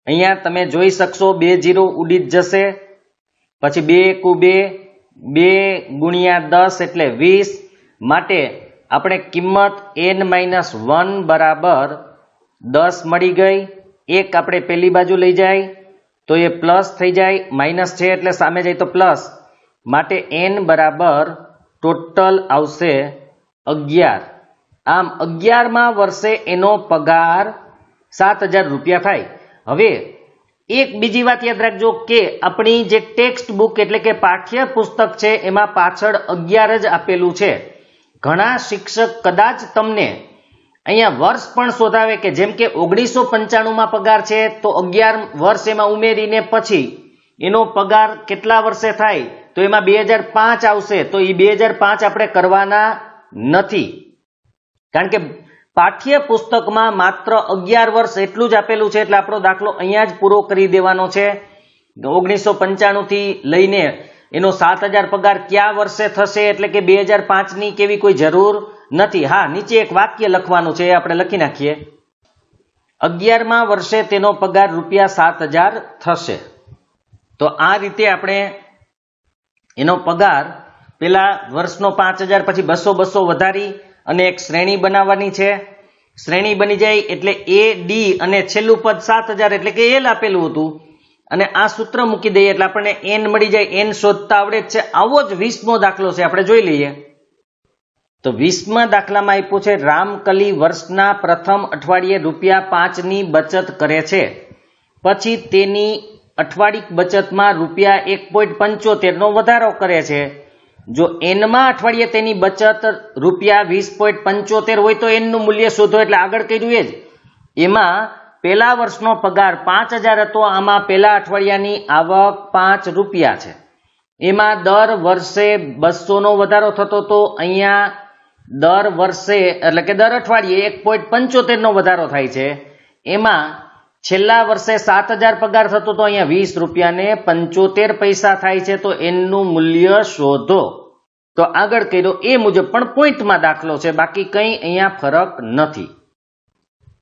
અહીંયા તમે જોઈ શકશો 2 0 ઉડી જ જશે. પછી 2 × 2, 2 × 10 એટલે 20. માટે આપણે કિંમત n-1 બરાબર 10 મળી ગઈ. એક આપણે પેલી બાજુ લઈ જાય તો એ પ્લસ થઈ જાય, માઇનસ છે એટલે સામે જાય તો પ્લસ. માટે n બરાબર ટોટલ આવશે 11. આમ 11મા વર્ષે એનો પગાર 7000 રૂપિયા થાય. હવે એક બીજી વાત યાદ રાખજો કે આપણી જે ટેક્સ્ટ બુક એટલે કે પાઠ્ય પુસ્તક છે એમાં પાછળ 11 જ આપેલું છે. ઘણા શિક્ષક કદાચ તમને અહીંયા વર્ષ પણ શોધાવે કે જેમ કે 1995 પગાર છે તો 11 વર્ષ એમાં ઉમેરીને પછી એનો પગાર કેટલા વર્ષે થાય તો એમાં 2005 આવશે. તો એ 2005 આપણે કરવાના નથી, કારણ કે પાઠ્ય પુસ્તકમાં માત્ર 11 વર્ષ એટલું જ આપેલું છે એટલે આપણો દાખલો અહીંયા જ પૂરો કરી દેવાનો છે. 1995 થી લઈને એનો 7000 પગાર કયા વર્ષે થશે એટલે કે 2005 ની કેવી કોઈ જરૂર નથી. હા, નીચે એક વાક્ય લખવાનું છે, એ આપણે લખી નાખીએ. 11મા વર્ષે તેનો પગાર ₹7000 થશે. તો આ રીતે આપણે એનો પગાર પેલા વર્ષનો 5000 પછી 200 વધારી અને એક શ્રેણી બનાવવાની છે. શ્રેણી બની જાય એટલે a d અને છેલ્લું પદ 7000 એટલે કે l આપેલું હતું અને આ સૂત્ર મૂકી દઈએ એટલે આપણને n મળી જાય. n શોધતા આવડે જ છે. આવો જ 20મો દાખલો છે, આપણે જોઈ લઈએ. તો 20મા દાખલામાં આપ્યું છે રામકલી વર્ષના પ્રથમ અઠવાડિયે ₹5 ની બચત કરે છે, પછી તેની અઠવાડિક બચતમાં ₹1.75 નો વધારો કરે છે. જો n મા અઠવાડિયે તેની બચત ₹20.75 હોય તો n નું મૂલ્ય શોધો. એટલે આગળ કર્યું એ જ. એમાં પહેલા વર્ષનો પગાર 5000 હતો, આમાં પહેલા અઠવાડિયાની આવક ₹5 છે. એમાં દર વર્ષે 200 નો વધારો થતો હતો, અહીંયા દર વર્ષે એટલે કે દર અઠવાડિયે 1.75 નો વધારો થાય છે. એમાં છેલ્લા વર્ષે 7000 પગાર થતો તો અહીંયા ₹20 ને 75 પૈસા થાય છે. તો n નું મૂલ્ય શોધો. તો તો આગળ કર્યો એ મુજબ પણ પોઈન્ટમાં દાખલો છે, બાકી કંઈ અહીંયા ફરક નથી.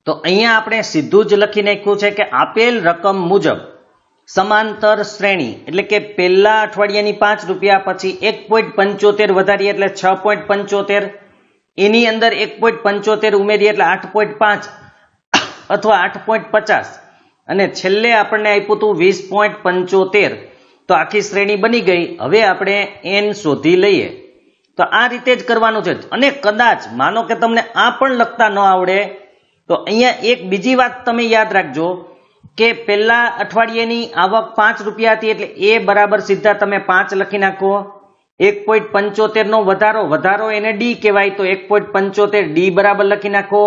તો અહીંયા આપણે સીધું જ લખી નાખ્યું છે કે આપેલ રકમ મુજબ સમાંતર શ્રેણી એટલે કે પહેલા અઠવાડિયાની 5 રૂપિયા, પછી 1.75 વધારીએ એટલે 6.75, એની અંદર 1.75 ઉમેરીએ એટલે 8.5 અથવા 8.50 અને છેલ્લે આપણને આપ્યું હતું 20.75. તો આખી શ્રેણી બની ગઈ. હવે આપણે n શોધી લઈએ. તો આ રીતે જ કરવાનું છે. અને કદાચ માનો કે તમને આ પણ લખતા ન આવડે તો અહીંયા એક બીજી વાત તમે યાદ રાખજો કે પહેલા અઠવાડિયાની આવક 5 રૂપિયા હતી એટલે એ બરાબર સીધા તમે 5 લખી નાખો. 1.75 નો વધારો એને ડી કહેવાય, તો 1.75 ડી બરાબર લખી નાખો.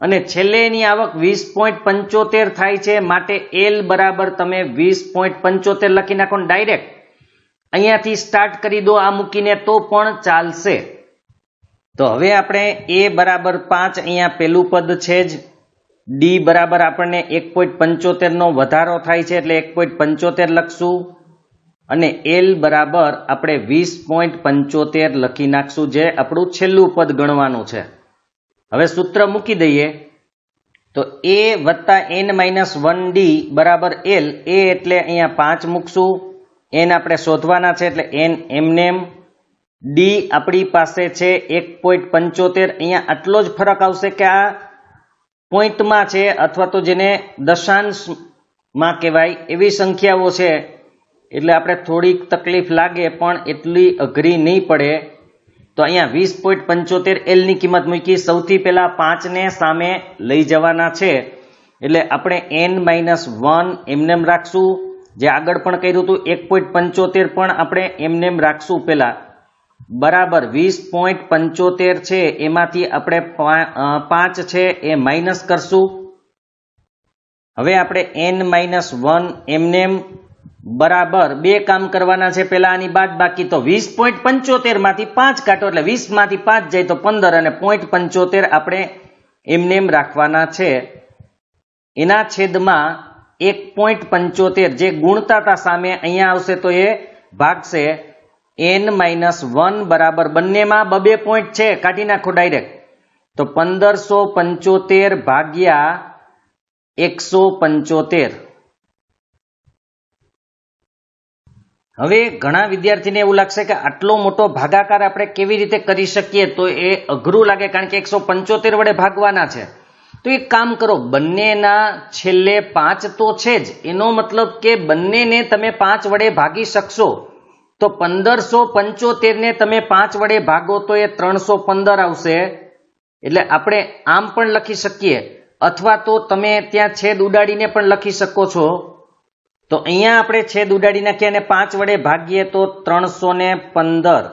અને છેલ્લે એની આવક 20.75 થાય છે, માટે એલ બરાબર તમે 20.75 લખી નાખો. ડાયરેક્ટ અહીંયાથી સ્ટાર્ટ કરી દો આ મૂકીને તો પણ ચાલશે. તો હવે આપણે એ બરાબર 5 અહીંયા પેલું પદ છે જ, ડી બરાબર આપણને 1.75 નો વધારો થાય છે એટલે 1.75 લખશું અને એલ બરાબર આપણે 20.75 લખી નાખશું, જે આપણું છેલ્લું પદ ગણવાનું છે. હવે સૂત્ર મૂકી દઈએ તો a વત્તા n-1d બરાબર l. a એટલે અહીંયા 5 મૂકશું, n આપણે શોધવાના છે એટલે n એમનેમ, ડી આપણી પાસે છે 1.75. અહીંયા આટલો જ ફરક આવશે કે આ પોઈન્ટમાં છે અથવા તો જેને દશાંશમાં કહેવાય એવી સંખ્યાઓ છે એટલે આપણે થોડીક તકલીફ લાગે પણ એટલી અઘરી નહીં પડે. તો અહીંયા 20.75 એલ ની કિંમત મૂકી. સૌથી પહેલા 5 ને સામે લઈ જવાના છે એટલે આપણે n-1 એમનેમ રાખશું, જે આગળ પણ કર્યું હતું. 1.75 પણ આપણે એમનેમ રાખશું પહેલા, બરાબર 20.75 છે એમાંથી આપણે 5 છે એ માઇનસ કરશું. હવે આપણે n-1 એમનેમ બરાબર 2 કામ કરવાના છે. પહેલા આની બાદ બાકી, તો 20.75 માંથી 5 કાઢો એટલે 20 માંથી 5 જાય તો 15 અને 0.75 આપણે એમનેમ રાખવાના છે. એના છેદમાં 1.75 જે ગુણતા હતા સામે અહીંયા આવશે તો એ ભાગશે. n-1 બરાબર બંનેમાં 2 પોઈન્ટ છે, કાઢી નાખો ડાયરેક્ટ. તો 1575 ભાગ્યા 175. હવે ઘણા વિદ્યાર્થીને એવું લાગશે કે આટલો મોટો ભાગાકાર આપણે કેવી રીતે કરી શકીએ, તો એ અઘરું લાગે કારણ કે 175 વડે ભાગવાના છે. તો એક કામ કરો, બંનેના છેલ્લે 5 તો છે જ, એનો મતલબ કે બંનેને તમે 5 વડે ભાગી શકશો. તો 1575 ને તમે 5 વડે ભાગો તો એ 315 આવશે. એટલે આપણે આમ પણ લખી શકીએ અથવા તો તમે ત્યાં છેદ ઉડાડીને પણ લખી શકો છો. તો અહીંયા આપણે છેદ ઉડાડી નાખીએ અને 5 વડે ભાગીએ તો 315.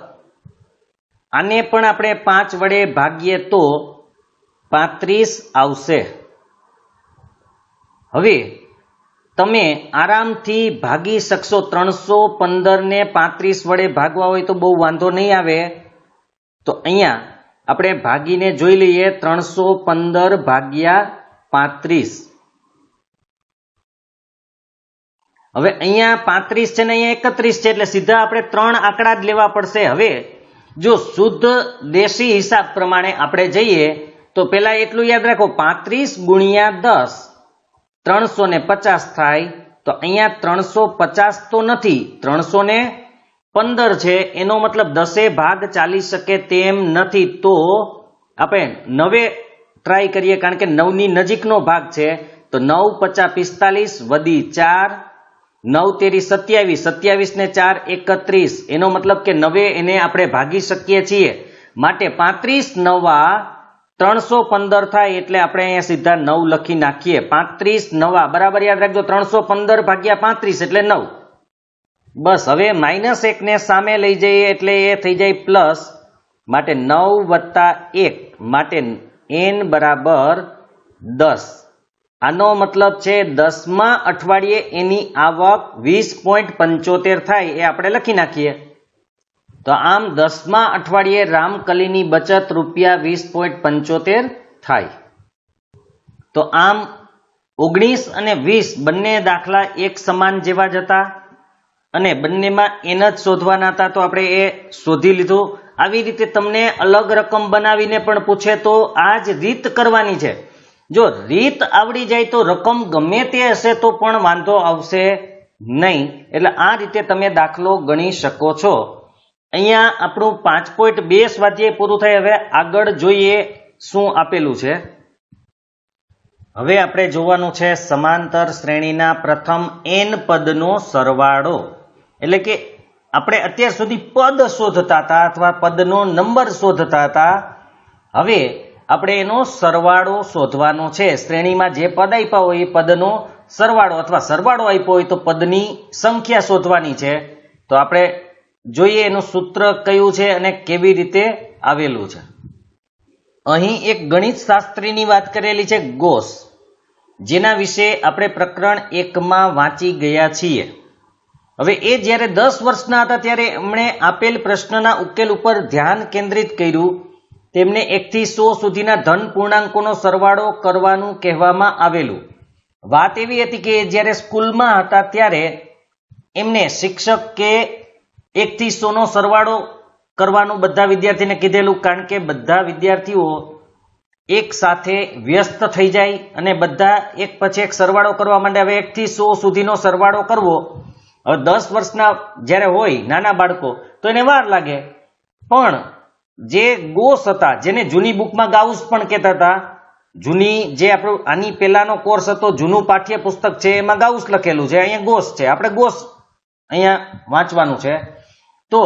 આને પણ આપણે 5 વડે ભાગીએ તો 35 આવશે. હવે તમે આરામથી ભાગી શકશો. 315 ને 35 વડે ભાગવા હોય તો બહુ વાંધો નહીં આવે. તો અહીંયા આપણે ભાગીને જોઈ લઈએ. 315 ભાગ્યા 35. હવે અહીંયા 35 છે ને અહીંયા 31 છે એટલે સીધા આપણે 3 આંકડા જ લેવા પડશે. હવે જો શુદ્ધ દેશી હિસાબ પ્રમાણે આપણે જઈએ તો પેલા એટલું યાદ રાખો, 35 ગુણ્યા 10 350 થાય. તો અહીંયા 350 તો નથી, 315 છે. એનો મતલબ 10 ભાગ ચાલી શકે તેમ નથી. તો આપણે 9 ટ્રાય કરીએ કારણ કે 9 ની નજીકનો ભાગ છે. તો 9 × 5 = 45 વધી 4, 9 તેરી 27, 27 ને 4 31. એનો મતલબ કે 9 એને આપણે ભાગી શકીએ છીએ. માટે 35 9 315 થાય એટલે આપણે અહીંયા સીધા 9 લખી નાખીએ. 35 9 બરાબર યાદ રાખજો, 315 ભાગ્યા 35 એટલે 9. બસ હવે -1 ને સામે લઈ જઈએ એટલે એ થઈ જાય પ્લસ. માટે 9 + 1 માટે n બરાબર 10. આનો મતલબ છે 10મા અઠવાડિયે એની આવક 20.75 થાય એ આપણે લખી નાખીએ. તો આમ 10મા અઠવાડિયે રામકલીની બચત ₹20.75 થાય. તો આમ 19 અને 20 બંને દાખલા એક સમાન જેવા જ હતા અને બંનેમાં n જ શોધવાના હતા. તો આપણે એ શોધી લીધું. આવી રીતે તમને અલગ રકમ બનાવીને પણ પૂછે તો આ જ રીત કરવાની છે. જો રીત આવડી જાય તો રકમ ગમે તે હશે તો પણ વાંધો આવશે નહીં. એટલે આ રીતે તમે દાખલો ગણી શકો છો. અહીંયા આપણું 5.2 સ્વાધ્યાય પૂરું થાય. હવે આગળ જોઈએ શું આપેલું છે. હવે આપણે જોવાનું છે સમાંતર શ્રેણીના પ્રથમ n પદનો સરવાળો. એટલે કે આપણે અત્યાર સુધી પદ શોધતા હતા અથવા પદનો નંબર શોધતા હતા. હવે આપણે એનો સરવાળો શોધવાનો છે. શ્રેણીમાં જે પદ આપ્યા હોય એ પદનો સરવાળો અથવા સરવાળો આપ્યો હોય તો પદની સંખ્યા શોધવાની છે. તો આપણે જોઈએ એનું સૂત્ર કયું છે અને કેવી રીતે આવેલું છે. અહીં એક ગણિત શાસ્ત્રીની વાત કરેલી છે ગોસ, જેના વિશે આપણે પ્રકરણ 1માં વાંચી ગયા છીએ. હવે એ જ્યારે 10 વર્ષના હતા ત્યારે એમણે આપેલ પ્રશ્નના ઉકેલ ઉપર ધ્યાન કેન્દ્રિત કર્યું. તેમને 1 થી 100 સુધીના ધન પૂર્ણાંકોનો સરવાળો કરવાનું કહેવામાં આવેલું. વાત એવી હતી કે જ્યારે સ્કૂલમાં હતા ત્યારે એમને શિક્ષકે 1 થી 100 નો સરવાળો કરવાનું બધા વિદ્યાર્થીને કીધેલું, કારણ કે બધા વિદ્યાર્થીઓ એક સાથે વ્યસ્ત થઈ જાય અને બધા એક પછી એક સરવાળો કરવા માંડે. હવે 1 થી 100 સુધીનો સરવાળો કરવો, હવે 10 વર્ષના જ્યારે હોય નાના બાળકો તો એને વાર લાગે. પણ જે ગોસ હતા, જેને જૂની બુકમાં ગાઉસ પણ કહેતા હતા, જૂની જે આપણું આની પહેલાનો કોર્સ હતો, જૂનું પાઠ્યપુસ્તક છે એમાં ગાઉસ લખેલું છે, અહીંયા ગોસ છે. આપણે ગોસ અહીંયા વાંચવાનું છે. તો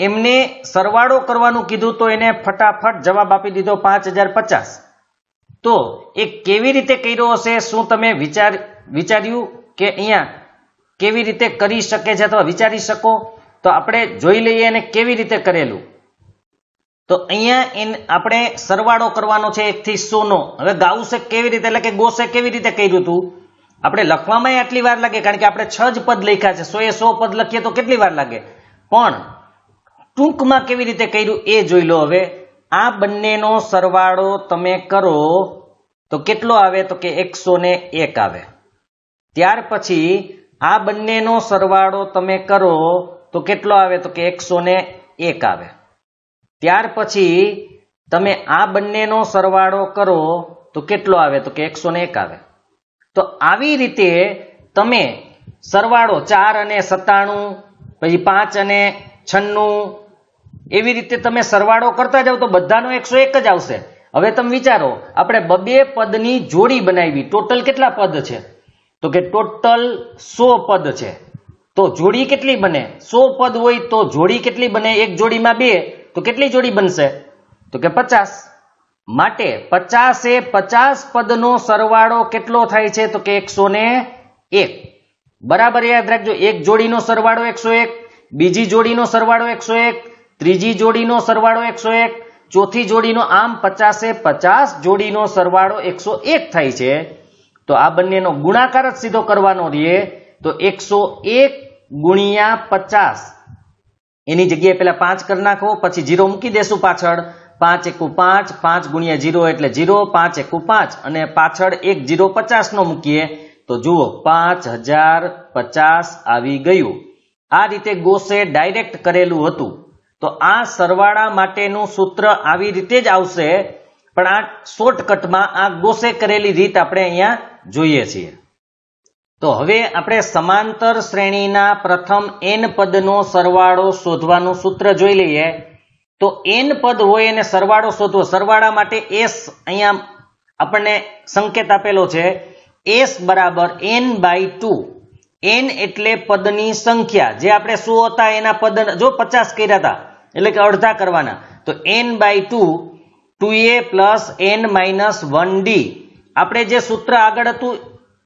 એમને સરવાળો કરવાનું કીધું તો એને ફટાફટ જવાબ આપી દીધો 5050. તો એ કેવી રીતે કર્યો હશે? શું તમે વિચાર્યું કે અહીંયા કેવી રીતે કરી શકે છે અથવા વિચારી શકો? તો આપણે જોઈ લઈએ એને કેવી રીતે કરેલું. તો અહીંયા આપણે સરવાળો કરવાનો છે 1 થી 100 નો. હવે ગાઉસે કેવી રીતે એટલે કે ગોસે કેવી રીતે કર્યું હતું? આપણે લખવામાં આટલી વાર લાગે કારણ કે આપણે 6 જ પદ લખ્યા છે. 100 એ 100 પદ લખીએ તો કેટલી વાર લાગે, પણ ટૂંકમાં કેવી રીતે કર્યું એ જોઈ લો. હવે આ બંનેનો સરવાળો તમે કરો તો કેટલો આવે? તો કે 101 આવે. ત્યાર પછી આ બંનેનો સરવાળો તમે કરો તો કેટલો આવે? તો કે 101 આવે. ત્યાર પછી તમે આ બંનેનો સરવાળો કરો તો કેટલો આવે? તો કે 101 આવે. તો આવી રીતે તમે સરવાળો 4 અને 97, પછી 5 અને 96, એવી રીતે તમે સરવાળો કરતા જાવ તો બધાનો 101 જ આવશે. હવે તમે વિચારો, આપણે બબે પદની જોડી બનાવી, ટોટલ કેટલા પદ છે? તો કે ટોટલ 100 પદ છે. તો જોડી કેટલી બને? 100 પદ હોય તો જોડી કેટલી બને? એક જોડીમાં 2, તો કેટલી જોડી બનશે? તો કે 50. માટે 50 એ 50 પદનો સરવાળો કેટલો થાય છે? તો કે 101. બરાબર યાદ રાખજો. એક જોડીનો સરવાળો 101, બીજી જોડીનો સરવાળો 101, ત્રીજી જોડીનો સરવાળો 101, ચોથી જોડીનો, આમ 50 એ 50 જોડીનો સરવાળો 101 થાય છે. તો આ બંનેનો ગુણાકાર જ સીધો કરવાનો રહે. તો 101 ગુણ્યા 50, એની જગ્યાએ પેલા 5 કરી નાખો, પછી 0 મૂકી દેશું પાછળ. 5 એકુ 5, 5 ગુણ્યા 0 એટલે 0, 5 એકુ 5 અને પાછળ 1 0 50 નો મૂકીએ તો જુઓ 5050 આવી ગયું. આ રીતે ગોસે ડાયરેક્ટ કરેલું હતું. તો આ સરવાળા માટેનું સૂત્ર આવી રીતે જ આવશે, પણ આ શોર્ટકટમાં આ ગોસે કરેલી રીત આપણે અહીંયા જોઈએ છીએ. તો હવે આપણે સમાંતર શ્રેણીના પ્રથમ n પદનો સરવાળો શોધવાનું સૂત્ર જોઈ લઈએ. તો n પદ હોય અને સરવાળો શોધવો. સરવાળા માટે s અહીંયા આપણને સંકેત આપેલો છે. s બરાબર n/2. n એટલે પદની સંખ્યા. જે આપણે 100 હતા એના પદ જો 50 કર્યા હતા એટલે કે અડધા કરવાના. તો n/2, 2a plus n-1d. આપણે જે સૂત્ર આગળ હતું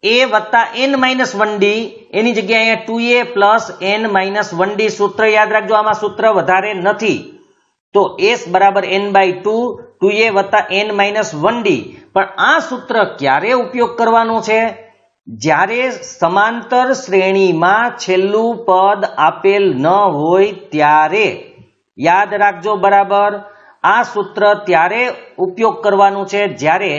a વત્તા n-1d, એની જગ્યાએ અહીંયા 2a plus n-1d સૂત્ર યાદ રાખજો. આમાં સૂત્ર વધારે નથી. તો s બરાબર n/2, 2a વત્તા n-1d. પણ આ સૂત્ર ક્યારે ઉપયોગ કરવાનું છે? જ્યારે સમાંતર શ્રેણીમાં છેલ્લું પદ આપેલ ન હોય ત્યારે. યાદ રાખજો બરાબર. આ સૂત્ર ત્યારે ઉપયોગ કરવાનું છે જ્યારે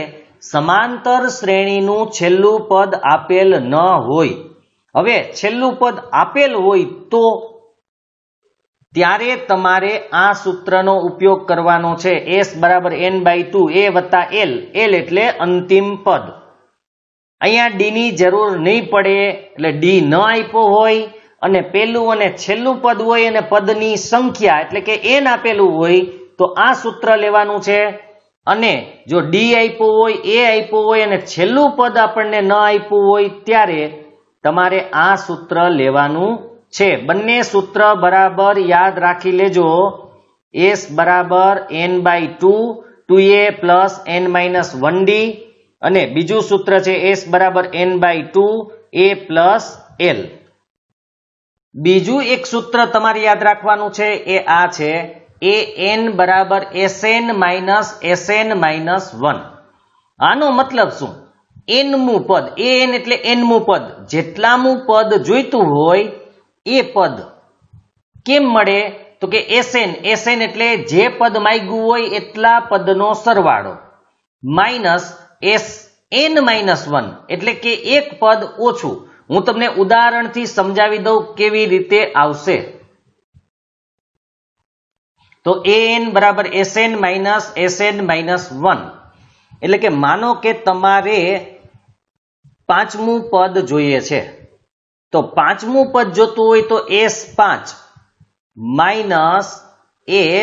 સમાંતર શ્રેણીનું છેલ્લું પદ આપેલ ન હોય. હવે છેલ્લું પદ આપેલ હોય તો ત્યારે તમારે આ સૂત્રનો ઉપયોગ કરવાનો છે. s બરાબર n/2 a વત્તા l. l એટલે અંતિમ પદ. અહીંયા ડી ની જરૂર નહીં પડે, એટલે ડી ન આપ્યો હોય અને પેલું અને છેલ્લું પદ હોય અને પદની સંખ્યા એટલે કે n આપેલું હોય તો આ સૂત્ર લેવાનું છે. અને જો ડી આપ્યો હોય, એ આપ્યો હોય અને છેલ્લું પદ આપણને ન આપ્યું હોય ત્યારે તમારે આ સૂત્ર લેવાનું છે. બંને સૂત્ર બરાબર યાદ રાખી લેજો. s બરાબર n/2 2a પ્લસ n-1d અને બીજું સૂત્ર છે s બરાબર n/2 a પ્લસ l. બીજું એક સૂત્ર તમારે યાદ રાખવાનું છે એ આ છે an બરાબર sn-1. આનો મતલબ શું? nમું પદ, an એટલે nમું પદ, જેટલામું પદ જોઈતું હોય એ પદ કેમ મળે? તો કે sn એટલે જે પદ માંગ્યું હોય એટલા પદનો સરવાળો માઇનસ sn-1 એટલે કે એક પદ ઓછું. હું તમને ઉદાહરણથી સમજાવી દઉં કેવી રીતે આવશે. તો an બરાબર sn-1 એટલે કે માનો કે તમારે પાંચમું પદ જોઈએ છે, તો પાંચમું પદ જોતું હોય તો s5 માઇનસ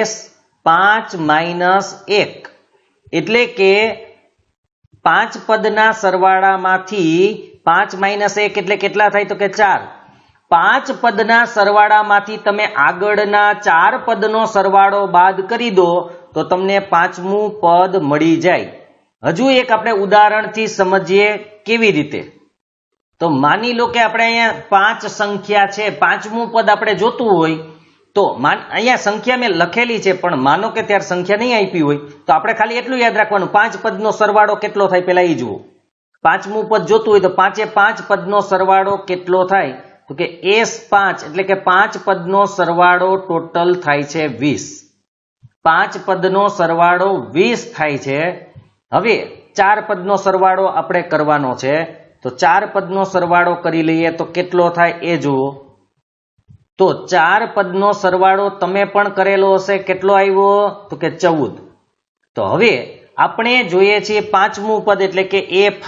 s5 માઇનસ 1 એટલે કે પાંચ પદના સરવાળામાંથી 5 માઇનસ 1 એટલે કેટલા થાય? તો કે 4. પાંચ પદના સરવાળામાંથી તમે આગળના 4 પદનો સરવાળો બાદ કરી દો તો તમને પાંચમું પદ મળી જાય. હજુ એક આપણે ઉદાહરણથી સમજીએ કેવી રીતે. તો માની લો કે આપણે અહીંયા 5 સંખ્યા છે, પાંચમું પદ આપણે જોતું હોય તો અહીંયા સંખ્યા મેં લખેલી છે પણ માનો કે ત્યારે સંખ્યા નહીં આપી હોય તો આપણે ખાલી એટલું યાદ રાખવાનું 5 પદનો સરવાળો કેટલો થાય પેલા એ જુઓ. પાંચમું પદ જોતું હોય તો 5 પદનો સરવાળો કેટલો થાય? તો કે s5 એટલે કે 5 પદનો સરવાળો ટોટલ થાય છે 20. 5 પદનો સરવાળો 20 થાય છે. હવે 4 પદનો સરવાળો આપણે કરવાનો છે, તો 4 પદનો સરવાળો કરી લઈએ તો કેટલો થાય એ જુઓ. તો 4 પદનો સરવાળો તમે પણ કરેલો હશે, કેટલો આવ્યો? તો કે 14. તો હવે આપણે જોઈએ છીએ પાંચમું પદ એટલે કે a5.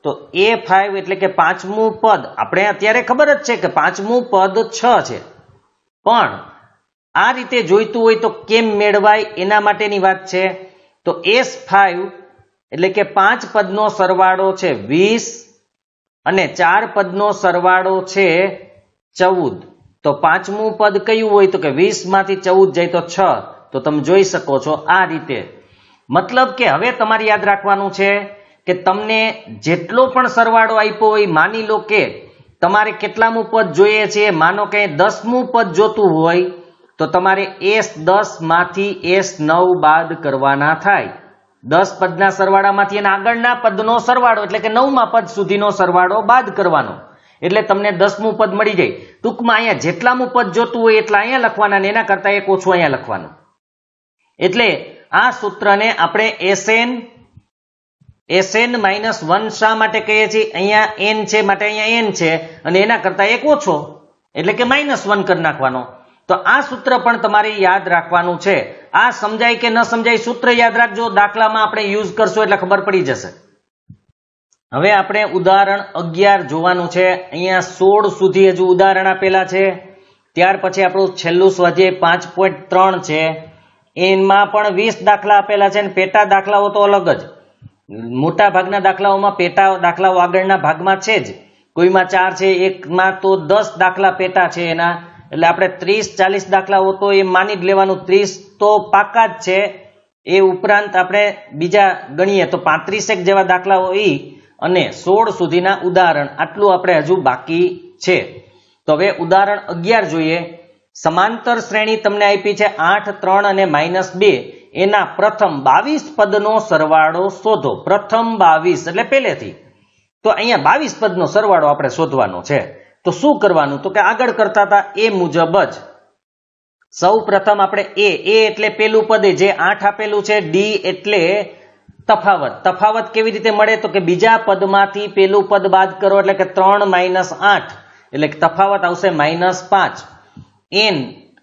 તો a5 એટલે કે પાંચમું પદ આપણે અત્યારે ખબર જ છે કે પાંચમું પદ 6 છે, પણ આ રીતે જોઈતું હોય તો કેમ મેળવાય એના માટેની વાત છે. તો s5 એટલે કે 5 પદનો સરવાળો છે 20 અને 4 પદનો સરવાળો છે 14. તો પાંચમું પદ કયું હોય? તો કે 20 માંથી 14 જાય તો 6. તો તમે જોઈ શકો છો આ રીતે. મતલબ કે હવે તમારે યાદ રાખવાનું છે કે તમને જેટલો પણ સરવાળો આપ્યો હોય, માની લો કે તમારે કેટલામું પદ જોઈએ છે, માનો કે 10મું પદ જોતું હોય તો તમારે s10 માંથી s9 બાદ કરવાના થાય. 10 પદના સરવાળામાંથી એના આગળના પદનો સરવાળો એટલે કે 9મા પદ સુધીનો સરવાળો બાદ કરવાનો એટલે તમને 10મું પદ મળી જાય. ટૂંકમાં અહીંયા જેટલામું પદ જોતું હોય એટલા અહીંયા લખવાના અને એના કરતા એક ઓછું અહીંયા લખવાનું. એટલે આ સૂત્રને આપણે sn-1 શા માટે કહીએ છીએ? અહીંયા n છે માટે અહીંયા n છે અને એના કરતા એક ઓછો એટલે કે -1 કરી નાખવાનો. તો આ સૂત્ર પણ તમારે યાદ રાખવાનું છે. આ સમજાય કે ન સમજાય સૂત્ર યાદ રાખજો, દાખલામાં આપણે યુઝ કરશું એટલે ખબર પડી જશે. હવે આપણે ઉદાહરણ 11 જોવાનું છે. અહીંયા 16 સુધી હજુ ઉદાહરણ આપેલા છે. ત્યાર પછી આપણું છેલ્લું સ્વાધ્યાય 5.3 છે. એમાં પણ 20 દાખલા આપેલા છે અને પેટા દાખલાઓ તો અલગ જ. મોટા ભાગના દાખલાઓમાં પેટા દાખલાઓ આગળના ભાગમાં છે જ, કોઈમાં 4 છે, એકમાં તો 10 દાખલા પેટા છે એના. એટલે આપણે 30-40 દાખલાઓ તો એ માની જ લેવાનું, 30 તો પાકા જ છે. એ ઉપરાંત આપણે બીજા ગણીએ તો 35 જેવા દાખલાઓ અને 16 સુધીના ઉદાહરણ, આટલું આપણે હજુ બાકી છે. તો હવે ઉદાહરણ 11 જોઈએ. સમાંતર શ્રેણી તમને આપી છે 8, 3 અને -2. એના પ્રથમ 22 પદનો સરવાળો શોધો. પ્રથમ 22 એટલે પહેલેથી. તો અહીંયા 22 પદનો સરવાળો આપણે શોધવાનો છે. તો શું કરવાનું? તો કે આગળ કરતા હતા એ મુજબ જ. સૌ પ્રથમ આપણે a એટલે પેલું પદ જે 8 આપેલું છે, d એટલે તફાવત. તફાવત કેવી રીતે મળે? તો કે બીજા પદમાંથી પેલું પદ બાદ કરો એટલે કે 3 - 8 એટલે તફાવત આવશે -5. n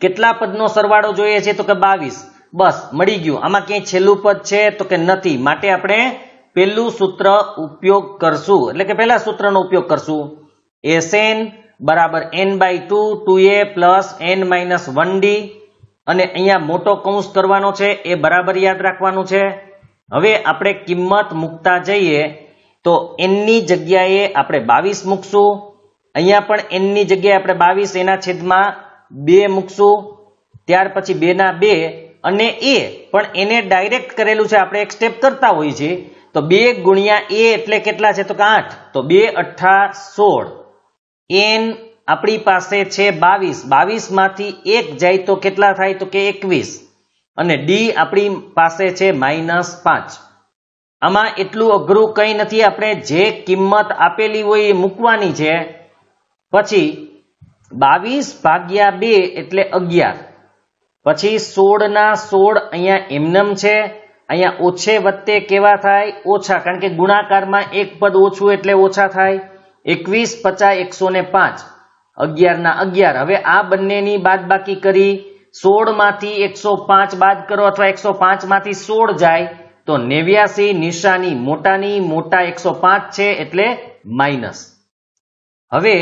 કેટલા પદનો સરવાળો જોઈએ છે તો કે 22. બસ મળી ગયું. આમાં ક્યાંય છેલ્લું પદ છે તો કે નથી, માટે આપણે પહેલું સૂત્ર ઉપયોગ કરશું, એટલે કે પહેલા સૂત્રનો ઉપયોગ કરશું. Sn બરાબર n/2 2a પ્લસ n-1d, અને અહીંયા મોટો કૌંસ કરવાનો છે, એ બરાબર યાદ રાખવાનું છે. હવે આપણે કિંમત મૂકતા જઈએ તો n ની જગ્યાએ આપણે 22 મૂકશું, અહીંયા પણ n ની જગ્યાએ આપણે 22 એના છેદમાં 2 મૂકશું, ત્યાર પછી 2 ના 2 અને a પણ એને ડાયરેક્ટ કરેલું છે, આપણે એક સ્ટેપ કરતા હોઈએ છીએ. તો 2 ગુણ્યા a એટલે કેટલા છે તો કે 8, તો 2 8 16. n આપણી પાસે છે 22, 22 માંથી 1 જાય તો કેટલા થાય તો કે 21, અને d આપણી પાસે છે -5. આમાં એટલું અઘરું કંઈ નથી, આપણે જે કિંમત આપેલી હોય એ મૂકવાની છે. પછી 22 ભાગ્યા 2 એટલે 11, પછી 16 ના 16 અહીંયા એમનેમ છે, અહીંયા ઓછે વત્તે કેવા થાય ઓછા, કારણ કે ગુણાકારમાં એક પદ ઓછું એટલે ઓછા થાય. 21 50 105, 11 ના 11. હવે આ બંનેની બાદબાકી કરી 16 માંથી 105 બાદ કરો, અથવા 105 માંથી 16 જાય તો 89, નિશાની મોટાની મોટા 105 છે એટલે માઇનસ. હવે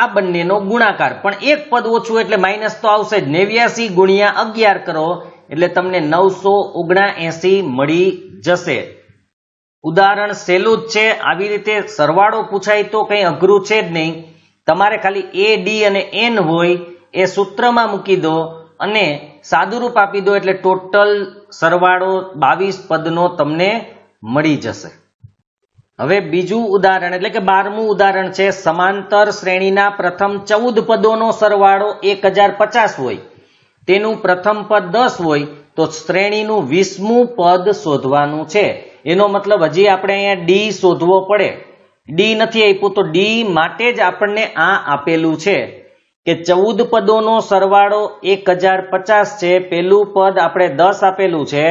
આ બંનેનો ગુણાકાર, પણ એક પદ ઓછું એટલે માઇનસ તો આવશે જ. 89 ગુણ્યા 11 કરો એટલે તમને 979 મળી જશે. ઉદાહરણ સહેલું જ છે. આવી રીતે સરવાળો પૂછાય તો કંઈ અઘરું છે જ નહીં. તમારે ખાલી a d અને n હોય એ સૂત્રમાં મૂકી દો અને સાદુરૂપ આપી દો એટલે ટોટલ સરવાળો 22 પદનો તમને મળી જશે. હવે બીજું ઉદાહરણ એટલે કે 12મું ઉદાહરણ છે. સમાંતર શ્રેણીના પ્રથમ 14 પદોનો સરવાળો 1050 હોય, તેનું પ્રથમ પદ 10 હોય તો શ્રેણીનું 20મું પદ શોધવાનું છે. એનો મતલબ હજી આપણે અહીંયા d શોધવો પડે. d નથી આપ્યું તો d માટે જ આપણને આ આપેલું છે કે 14 પદોનો સરવાળો 1050 છે. પેલું પદ આપણે 10 આપેલું છે,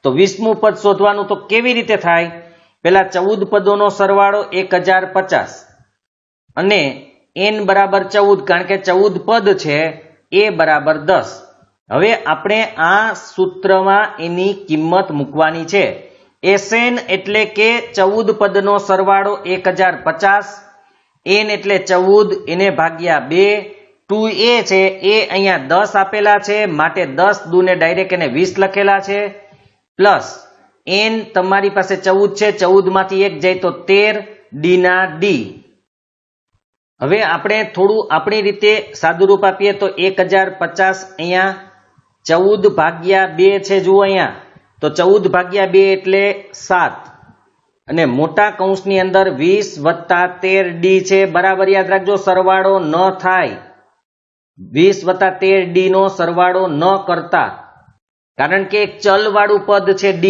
તો 20મું પદ શોધવાનું. તો કેવી રીતે થાય? પેલા 14 પદોનો સરવાળો 1050 અને n બરાબર 14, કારણ કે 14 પદ છે, a બરાબર 10. હવે આપણે આ સૂત્રમાં એની કિંમત મૂકવાની છે. Sn એટલે કે 14 પદનો સરવાળો 1050, n એટલે 14 એને ભાગ્યા 2, 2a છે એ અહીંયા 10 આપેલા છે, માટે 10 દૂને ડાયરેક્ટ એને 20 લખેલા છે, પ્લસ n તમારી પાસે 14 છે, 14 માંથી 1 જાય તો 13, d ના d. હવે આપણે થોડું આપણી રીતે સાદુરૂપ આપીએ તો 1050 અહીંયા 14 ભાગ્યા 2 છે, જુઓ અહીંયા તો 14 ભાગ્યા 2 એટલે 7, અને મોટા કૌંસની અંદર 20 વત્તા 13d છે, બરાબર યાદ રાખજો, સરવાળો ન થાય. 20 વત્તા 13d નો સરવાળો ન કરતા, કારણ કે એક ચલ વાળું પદ છે d.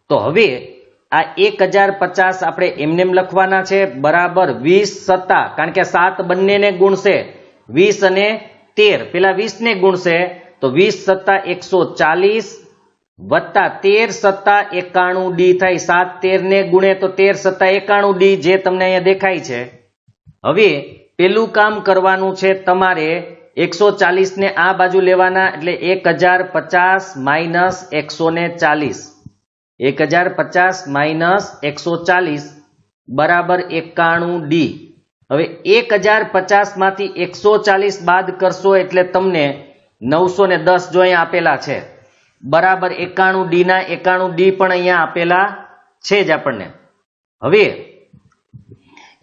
તો હવે આ 1050 આપણે એમનેમ લખવાના છે, બરાબર 20 સત્તા, કારણ કે 7 બંનેને ગુણશે, 20 અને 13 પેલા 20 ને ગુણશે તો 20 સત્તા 140 વત્તા 13 સત્તા 91d થાય. 7 13 ને ગુણે તો 13 સત્તા 91d, જે તમને અહીંયા દેખાય છે. હવે પેલું કામ કરવાનું છે તમારે, 140 ને આ બાજુ લેવાના, એટલે 1050 માઇનસ 140, 1050 માઇનસ 140 બરાબર 91d. હવે 1050 માંથી 140 બાદ કરશો એટલે તમને 910 જો અહીંયા આપેલા છે, બરાબર 91d ના 91d પણ અહીંયા આપેલા છે જ આપણને. હવે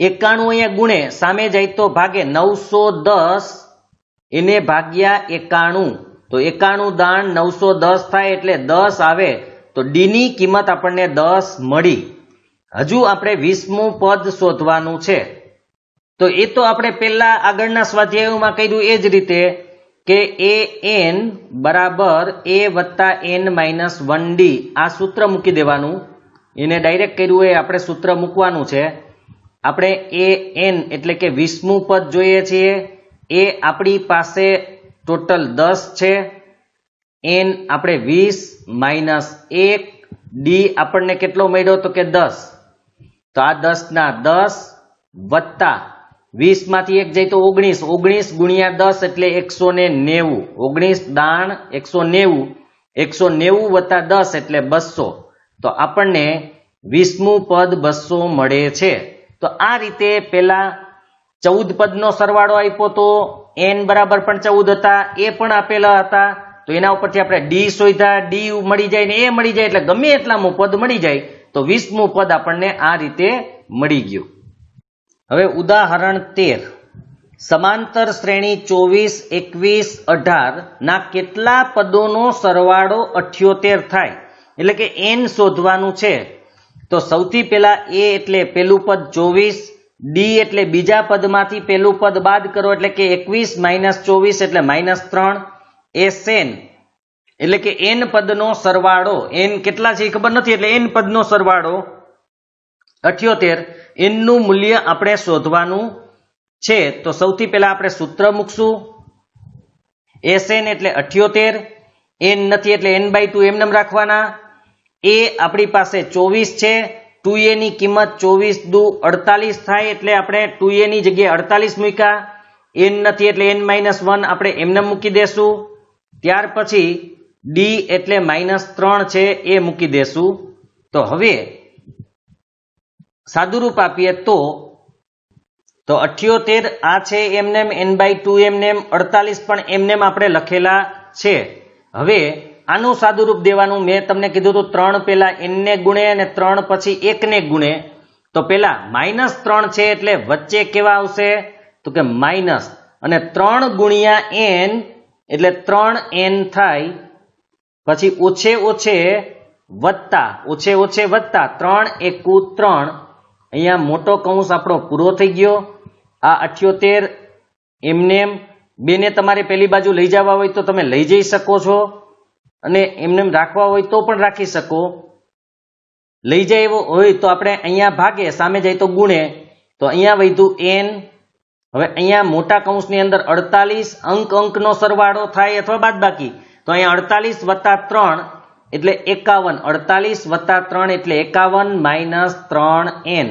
91 અહીંયા ગુણે સામે જાય તો ભાગે, 910 એને ભાગ્યા 91, તો 91 દાણ 910 થાય એટલે 10 આવે, તો d ની કિંમત આપણને 10 મળી. હજુ આપણે 20મું પદ શોધવાનું છે. તો એ તો આપણે પહેલા આગળના સ્વાધ્યાયોમાં કર્યું એ જ રીતે કે an બરાબર a વત્તા n-1d, આ સૂત્ર મૂકી દેવાનું. એને ડાયરેક્ટ કર્યું એ આપણે સૂત્ર મૂકવાનું છે. આપણે an એટલે કે 20મું પદ જોઈએ છીએ, એ આપણી પાસે ટોટલ 10 છે, n આપણે 20 માઇનસ 1, d આપણને કેટલો મળ્યો તો કે 10, તો આ 10 ના 10 વત્તા 20 માંથી 1 જાય તો 19, 19 ગુણ્યા 10 એટલે 190, 19 દાણ 190, 190 વત્તા 10 એટલે 200, તો આપણને 20મું પદ 200 મળે છે. તો આ રીતે પેલા 14 પદનો સરવાળો આપ્યો તો n બરાબર પણ 14 હતા, એ પણ આપેલા હતા, તો એના ઉપરથી આપણે ડી શોધ્યા, ડી મળી જાય ને એ મળી જાય એટલે ગમે એટલામું પદ મળી જાય તો 20મું પદ આપણને આ રીતે મળી ગયું. હવે ઉદાહરણ 13, સમાંતર શ્રેણી 24, 21, 18 ના કેટલા પદોનો સરવાળો 78 થાય, એટલે કે n શોધવાનું છે. તો સૌથી પહેલા a એટલે પેલું પદ 24, ડી એટલે બીજા પદમાંથી પેલું પદ બાદ કરો એટલે કે 21 માઇનસ 24 એટલે -3, SN એટલે કે n પદનો સરવાળો, n કેટલા છે એ ખબર નથી એટલે n પદનો સરવાળો 78, n નું મૂલ્ય આપણે શોધવાનું છે. તો સૌથી પહેલા આપણે સૂત્ર મૂકશું, SN એટલે 78, n નથી એટલે n/2 એમનેમ રાખવાના. એ આપણી પાસે 24 છે, 2a ની કિંમત 24 દુ 48 થાય એટલે આપણે 2a ની જગ્યાએ 48 મૂક્યા, n નથી એટલે n-1 આપણે એમને મૂકી દેશું. ત્યાર પછી d એટલે -3 છે એ મૂકી દેશું. તો હવે સાદુરૂપ આપીએ તો 78 આ છે એમનેમ, n/2 એમનેમ, 48 પણ એમનેમ આપણે લખેલા છે. હવે આનું સાદુરૂપ દેવાનું, મેં તમને કીધું હતું 3 પહેલા n ને ગુણે અને 3 પછી 1 ને ગુણે. તો પહેલા -3 છે એટલે વચ્ચે કેવા આવશે તો કે માઇનસ, અને 3 ગુણ્યા n એટલે 3n થાય, પછી ઓછે ઓછે વત્તા 3 એકુ 3, અહીંયા મોટો કૌંસ આપણો પૂરો થઈ ગયો. આ 78 એમનેમ, બેને તમારે પેલી બાજુ લઈ જવા હોય તો તમે લઈ જઈ શકો છો, અને એમનેમ રાખવા હોય તો પણ રાખી શકો. લઈ જાય એવો હોય તો આપણે અહીંયા ભાગે, સામે જાય તો ગુણે, તો અહીંયા વધ્યું n. હવે અહીંયા મોટા કૌંસની અંદર 48 અંકનો સરવાળો થાય અથવા બાદબાકી, તો અહીંયા 48 વત્તા 3 એટલે 51, 48 વત્તા 3 એટલે 51 માઇનસ 3n.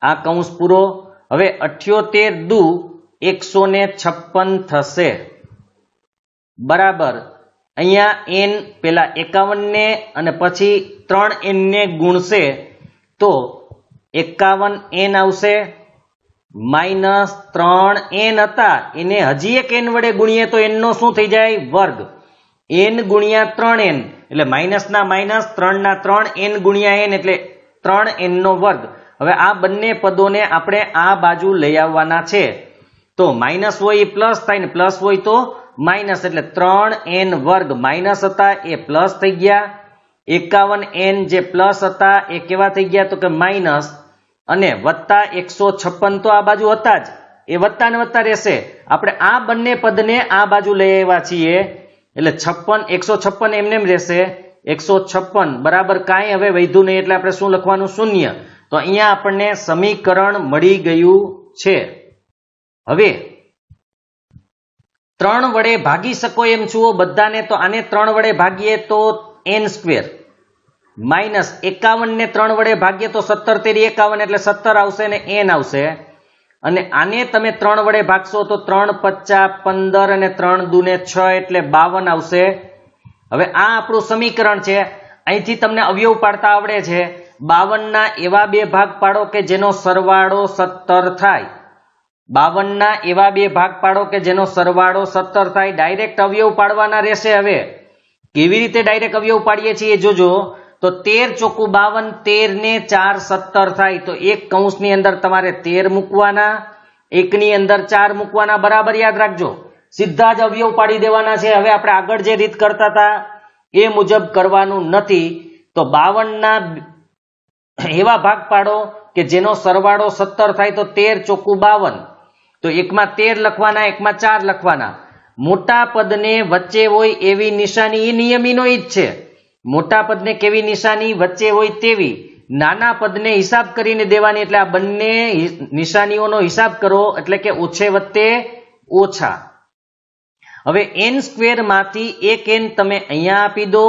આ કૌંસ પૂરો. હવે 78 દુ 156 થશે, બરાબર. અહીંયા n પેલા 51 ને અને પછી 3n ને ગુણશે તો 51n આવશે, માઇનસ 3n હતા એને હજી એક n વડે ગુણીએ તો n નો શું થઈ જાય વર્ગ, n ગુણ્યા 3n એટલે માઇનસના માઇનસ, 3 ના 3, n ગુણ્યા n એટલે 3n નો વર્ગ. હવે આ બંને પદોને આપણે આ બાજુ લઈ આવવાના છે. તો માઇનસ હોય એ પ્લસ થાય ને પ્લસ હોય તો માઇનસ, એટલે 3n વર્ગ માઇનસ હતા એ પ્લસ થઈ ગયા, 51n જે પ્લસ હતા એ કેવા થઈ ગયા તો કે માઇનસ, અને વત્તા 156 તો આ બાજુ હતા જ, એ વત્તા ને વત્તા રહેશે. આપણે આ બંને પદને આ બાજુ લઈ આવ્યા છીએ એટલે 156 એમનેમ રહેશે, 156 બરાબર કાંઈ હવે વધ્યું નહીં એટલે આપણે શું લખવાનું, શૂન્ય. તો અહીંયા આપણને સમીકરણ મળી ગયું છે. હવે 3 વડે ભાગી શકો એમ જુઓ બધાને, તો આને 3 વડે ભાગીએ તો n² માઇનસ 51 ને 3 વડે ભાગીએ તો 17 તેરી 51 એટલે 17 આવશે ને n આવશે, અને આને તમે 3 વડે ભાગશો તો 3 50 15 અને 3 દુને 6 એટલે 52 આવશે. હવે આ આપણું સમીકરણ છે. અહીંથી તમને અવયવ પાડતા આવડે છે. 52 ના એવા બે ભાગ પાડો કે જેનો સરવાળો 17 થાય, 52 ના એવા બે ભાગ પાડો કે જેનો સરવાળો 17 થાય. ડાયરેક્ટ અવયવ પાડવાના રહેશે. હવે કેવી રીતે ડાયરેક્ટ અવયવ પાડીએ છીએ જોજો. તો 13 ચોકુ 52, 13 ને 4 17 થાય, તો એક કૌંસની અંદર તમારે 13 મૂકવાના, એકની અંદર 4 મૂકવાના, બરાબર યાદ રાખજો. સીધા જ અવયવ પાડી દેવાના છે. હવે આપણે આગળ જે રીત કરતા હતા એ મુજબ કરવાનું નથી. તો 52 ના એવા ભાગ પાડો કે જેનો સરવાળો 17 થાય, તો 13 ચોકુ 52, તો એકમાં 13 લખવાના, એકમાં 4 લખવાના. મોટા પદને વચ્ચે હોય એવી નિશાની, એ નિયમીનો જ છે. મોટા પદને કેવી નિશાની વચ્ચે હોય તેવી, નાના પદને હિસાબ કરીને દેવાની, એટલે આ બંને નિશાનીઓનો હિસાબ કરો એટલે કે ઓછે વત્તે ઓછા. હવે n² માંથી એક n તમે અહીંયા આપી દો,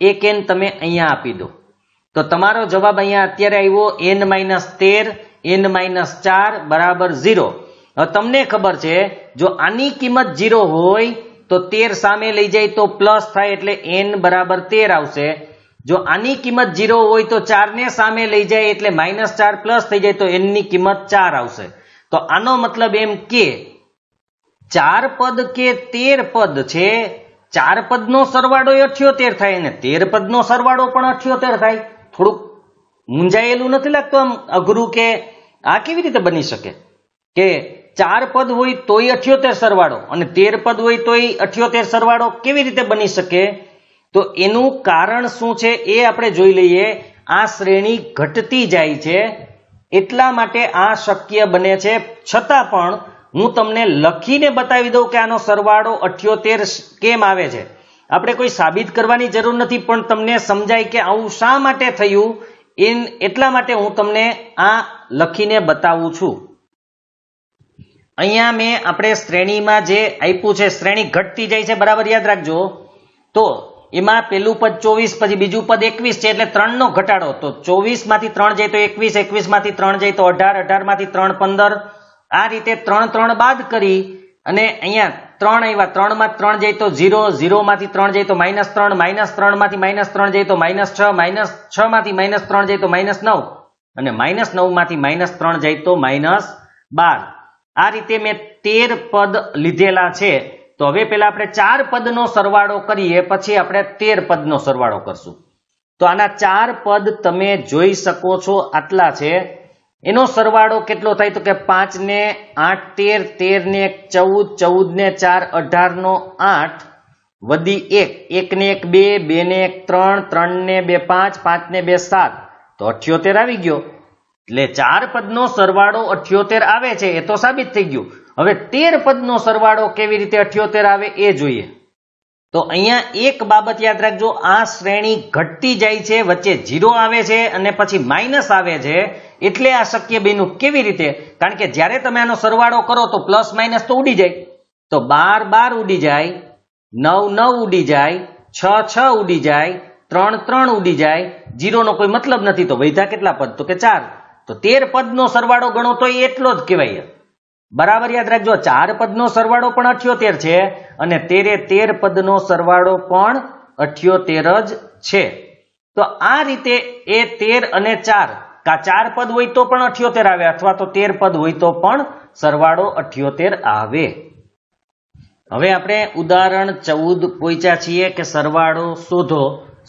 એક n તમે અહીંયા આપી દો, તો તમારો જવાબ અહીંયા અત્યારે આવ્યો n-13, n-4 બરાબર 0. હવે તમને ખબર છે જો આની કિંમત 0 હોય તો 13 સામે લઈ જાય તો પ્લસ થાય એટલે n બરાબર 13 આવશે. જો આની કિંમત 0 હોય તો 4 ને સામે લઈ જાય એટલે -4 પ્લસ થઈ જાય તો n ની કિંમત 4 આવશે. તો આનો મતલબ એમ કે 4 પદ કે 13 પદ છે, 4 પદનો સરવાળો 78 થાય અને 13 પદનો સરવાળો પણ 78 થાય. થોડુંક મૂંઝાયેલું નથી લાગતું? આમ અઘરું કે આ કેવી રીતે બની શકે કે 4 પદ હોય તોય 78 સરવાળો અને 13 પદ હોય તોય 78 સરવાળો કેવી રીતે બની શકે? તો એનું કારણ શું છે એ આપણે જોઈ લઈએ. આ શ્રેણી ઘટતી જાય છે એટલા માટે આ શક્ય બને છે. છતાં પણ હું તમને લખીને બતાવી દઉં કે આનો સરવાળો 78 કેમ આવે છે. આપણે કોઈ સાબિત કરવાની જરૂર નથી, પણ તમને સમજાય કે આવું શા માટે થયું એટલા માટે હું તમને આ લખીને બતાવું છું. અહીંયા મેં આપણે શ્રેણીમાં જે આપ્યું છે, શ્રેણી ઘટતી જાય છે, બરાબર યાદ રાખજો. તો એમાં પેલું પદ 24, પછી બીજું પદ 21 છે એટલે 3 નો ઘટાડો. તો 24 માંથી 3 જાય તો 21, 21 માંથી 3 જાય તો 18, 18 માંથી 3 15. આ રીતે 3 બાદ કરી અને અહીંયા 3 આવ્યા, 3 માં 3 જાય તો 0, 0 માંથી 3 જાય તો -3, -3 માંથી -3 જાય તો -6, -6 માંથી -3 જાય તો -9 અને -9 માંથી -3 જાય તો -12. આ રીતે મેં 13 પદ લીધેલા છે. તો હવે પેલા આપણે 4 પદનો સરવાળો કરીએ, પછી આપણે 13 પદનો સરવાળો કરશું. તો આના 4 પદ તમે જોઈ શકો છો, આટલા છે. એનો સરવાળો કેટલો થાય તો કે 5 ને 8 13, 13 ને 1 14, 14 ને 4 18 નો 8 વધી 1, 1 ને 1 2, 2 ને 1 3, 3 ને 2 5, 5 ને 2 7 તો 78 આવી ગયો. એટલે 4 પદનો સરવાળો 78 આવે છે એ તો સાબિત થઈ ગયું. હવે 13 પદનો સરવાળો કેવી રીતે 78 આવે એ જોઈએ. તો અહીંયા એક બાબત યાદ રાખજો, આ શ્રેણી ઘટતી જાય છે, વચ્ચે 0 આવે છે અને પછી માઇનસ આવે છે. એટલે આ શક્ય બન્યું. કેવી રીતે? કારણ કે જ્યારે તમે આનો સરવાળો કરો તો પ્લસ માઇનસ તો ઉડી જાય. તો 12 12 ઉડી જાય, 9 9 ઉડી જાય, 6 6 ઉડી જાય, 3 3 ઉડી જાય. 0 નો કોઈ મતલબ નથી. તો વધ્યા કેટલા પદ? તો કે 4. તો 13 પદનો સરવાળો ગણો તો એટલો જ કહેવાય. બરાબર યાદ રાખજો, 4 પદનો સરવાળો પણ 78 છે અને 13 પદનો સરવાળો પણ 78 જ છે. તો આ રીતે એ 13 અને 4 કા 4 પદ હોય તો પણ 78 આવે અથવા તો 13 પદ હોય તો પણ સરવાળો 78 આવે. હવે આપણે ઉદાહરણ 14 પહોંચ્યા છીએ કે સરવાળો શોધો.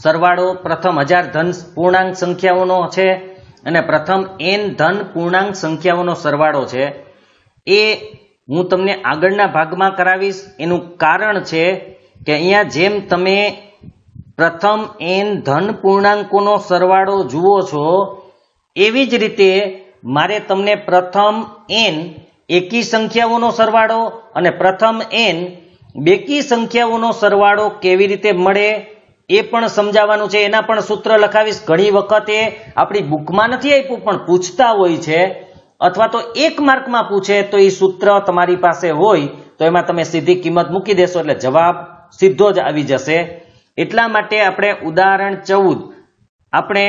સરવાળો પ્રથમ 1000 ધન પૂર્ણાંક સંખ્યાઓનો છે અને પ્રથમ n ધન પૂર્ણાંક સંખ્યાઓનો સરવાળો છે. એ હું તમને આગળના ભાગમાં કરાવીશ. એનું કારણ છે કે અહીંયા જેમ તમે પ્રથમ n ધન પૂર્ણાંકોનો સરવાળો જુઓ છો એવી જ રીતે મારે તમને પ્રથમ n એકી સંખ્યાઓનો સરવાળો અને પ્રથમ n બેકી સંખ્યાઓનો સરવાળો કેવી રીતે મળે એ પણ સમજાવવાનું છે. એના પણ સૂત્ર લખાવીશ. ઘણી વખત એ આપણી બુકમાં નથી આપ્યું પણ પૂછતા હોય છે, અથવા તો 1 માર્કમાં પૂછે તો એ સૂત્ર તમારી પાસે હોય તો એમાં તમે સીધી કિંમત મૂકી દેશો એટલે જવાબ સીધો જ આવી જશે. એટલા માટે આપણે ઉદાહરણ 14 આપણે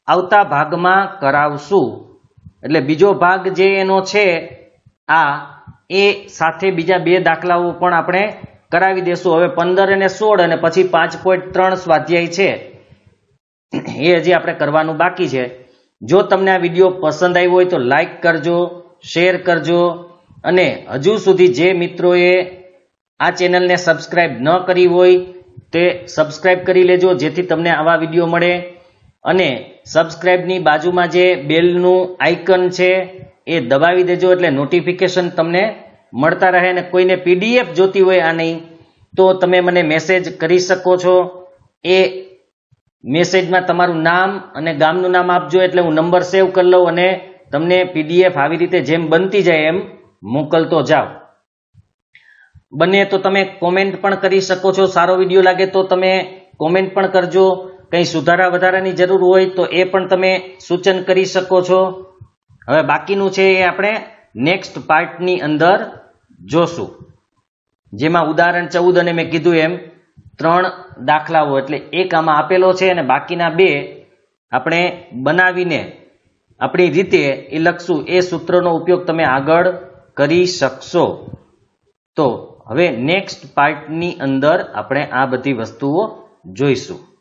આવતા ભાગમાં કરાવશું. એટલે બીજો ભાગ જે એનો છે એ સાથે બીજા 2 દાખલાઓ પણ આપણે કરાવી દેશું. હવે 15 અને 16 અને પછી 5.3 સ્વાધ્યાય છે એ હજી આપણે કરવાનું બાકી છે. જો તમને આ વિડીયો પસંદ આવ્યો હોય તો લાઈક કરજો, શેર કરજો અને હજુ સુધી જે મિત્રોએ આ ચેનલને સબસ્ક્રાઇબ ન કરી હોય તે સબસ્ક્રાઇબ કરી લેજો જેથી તમને આવા વિડીયો મળે. અને સબસ્ક્રાઇબની બાજુમાં જે બેલનું આઇકન છે એ દબાવી દેજો એટલે નોટિફિકેશન તમને મળતા રહે. અને કોઈને PDF જોતી હોય આની તો તમે મને મેસેજ કરી શકો છો. એ મેસેજમાં તમારું નામ અને ગામનું નામ આપજો એટલે હું નંબર સેવ કરી લઉં અને તમને PDF આવી રીતે જેમ બનતી જાય એમ મોકલતો જાઓ. બને તો તમે કોમેન્ટ પણ કરી શકો છો. સારો વિડીયો લાગે તો તમે કોમેન્ટ પણ કરજો. કંઈ સુધારા વધારાની જરૂર હોય તો એ પણ તમે સૂચન કરી શકો છો. હવે બાકીનું છે એ આપણે નેક્સ્ટ પાર્ટની અંદર જોશું, જેમાં ઉદાહરણ 14 અને મેં કીધું એમ 3 દાખલાઓ એટલે એક આમાં આપેલો છે અને બાકીના 2 આપણે બનાવીને આપણી રીતે એ લખશું, એ સૂત્રનો ઉપયોગ તમે આગળ કરી શકશો. તો હવે નેક્સ્ટ પાર્ટની અંદર આપણે આ બધી વસ્તુઓ જોઈશું.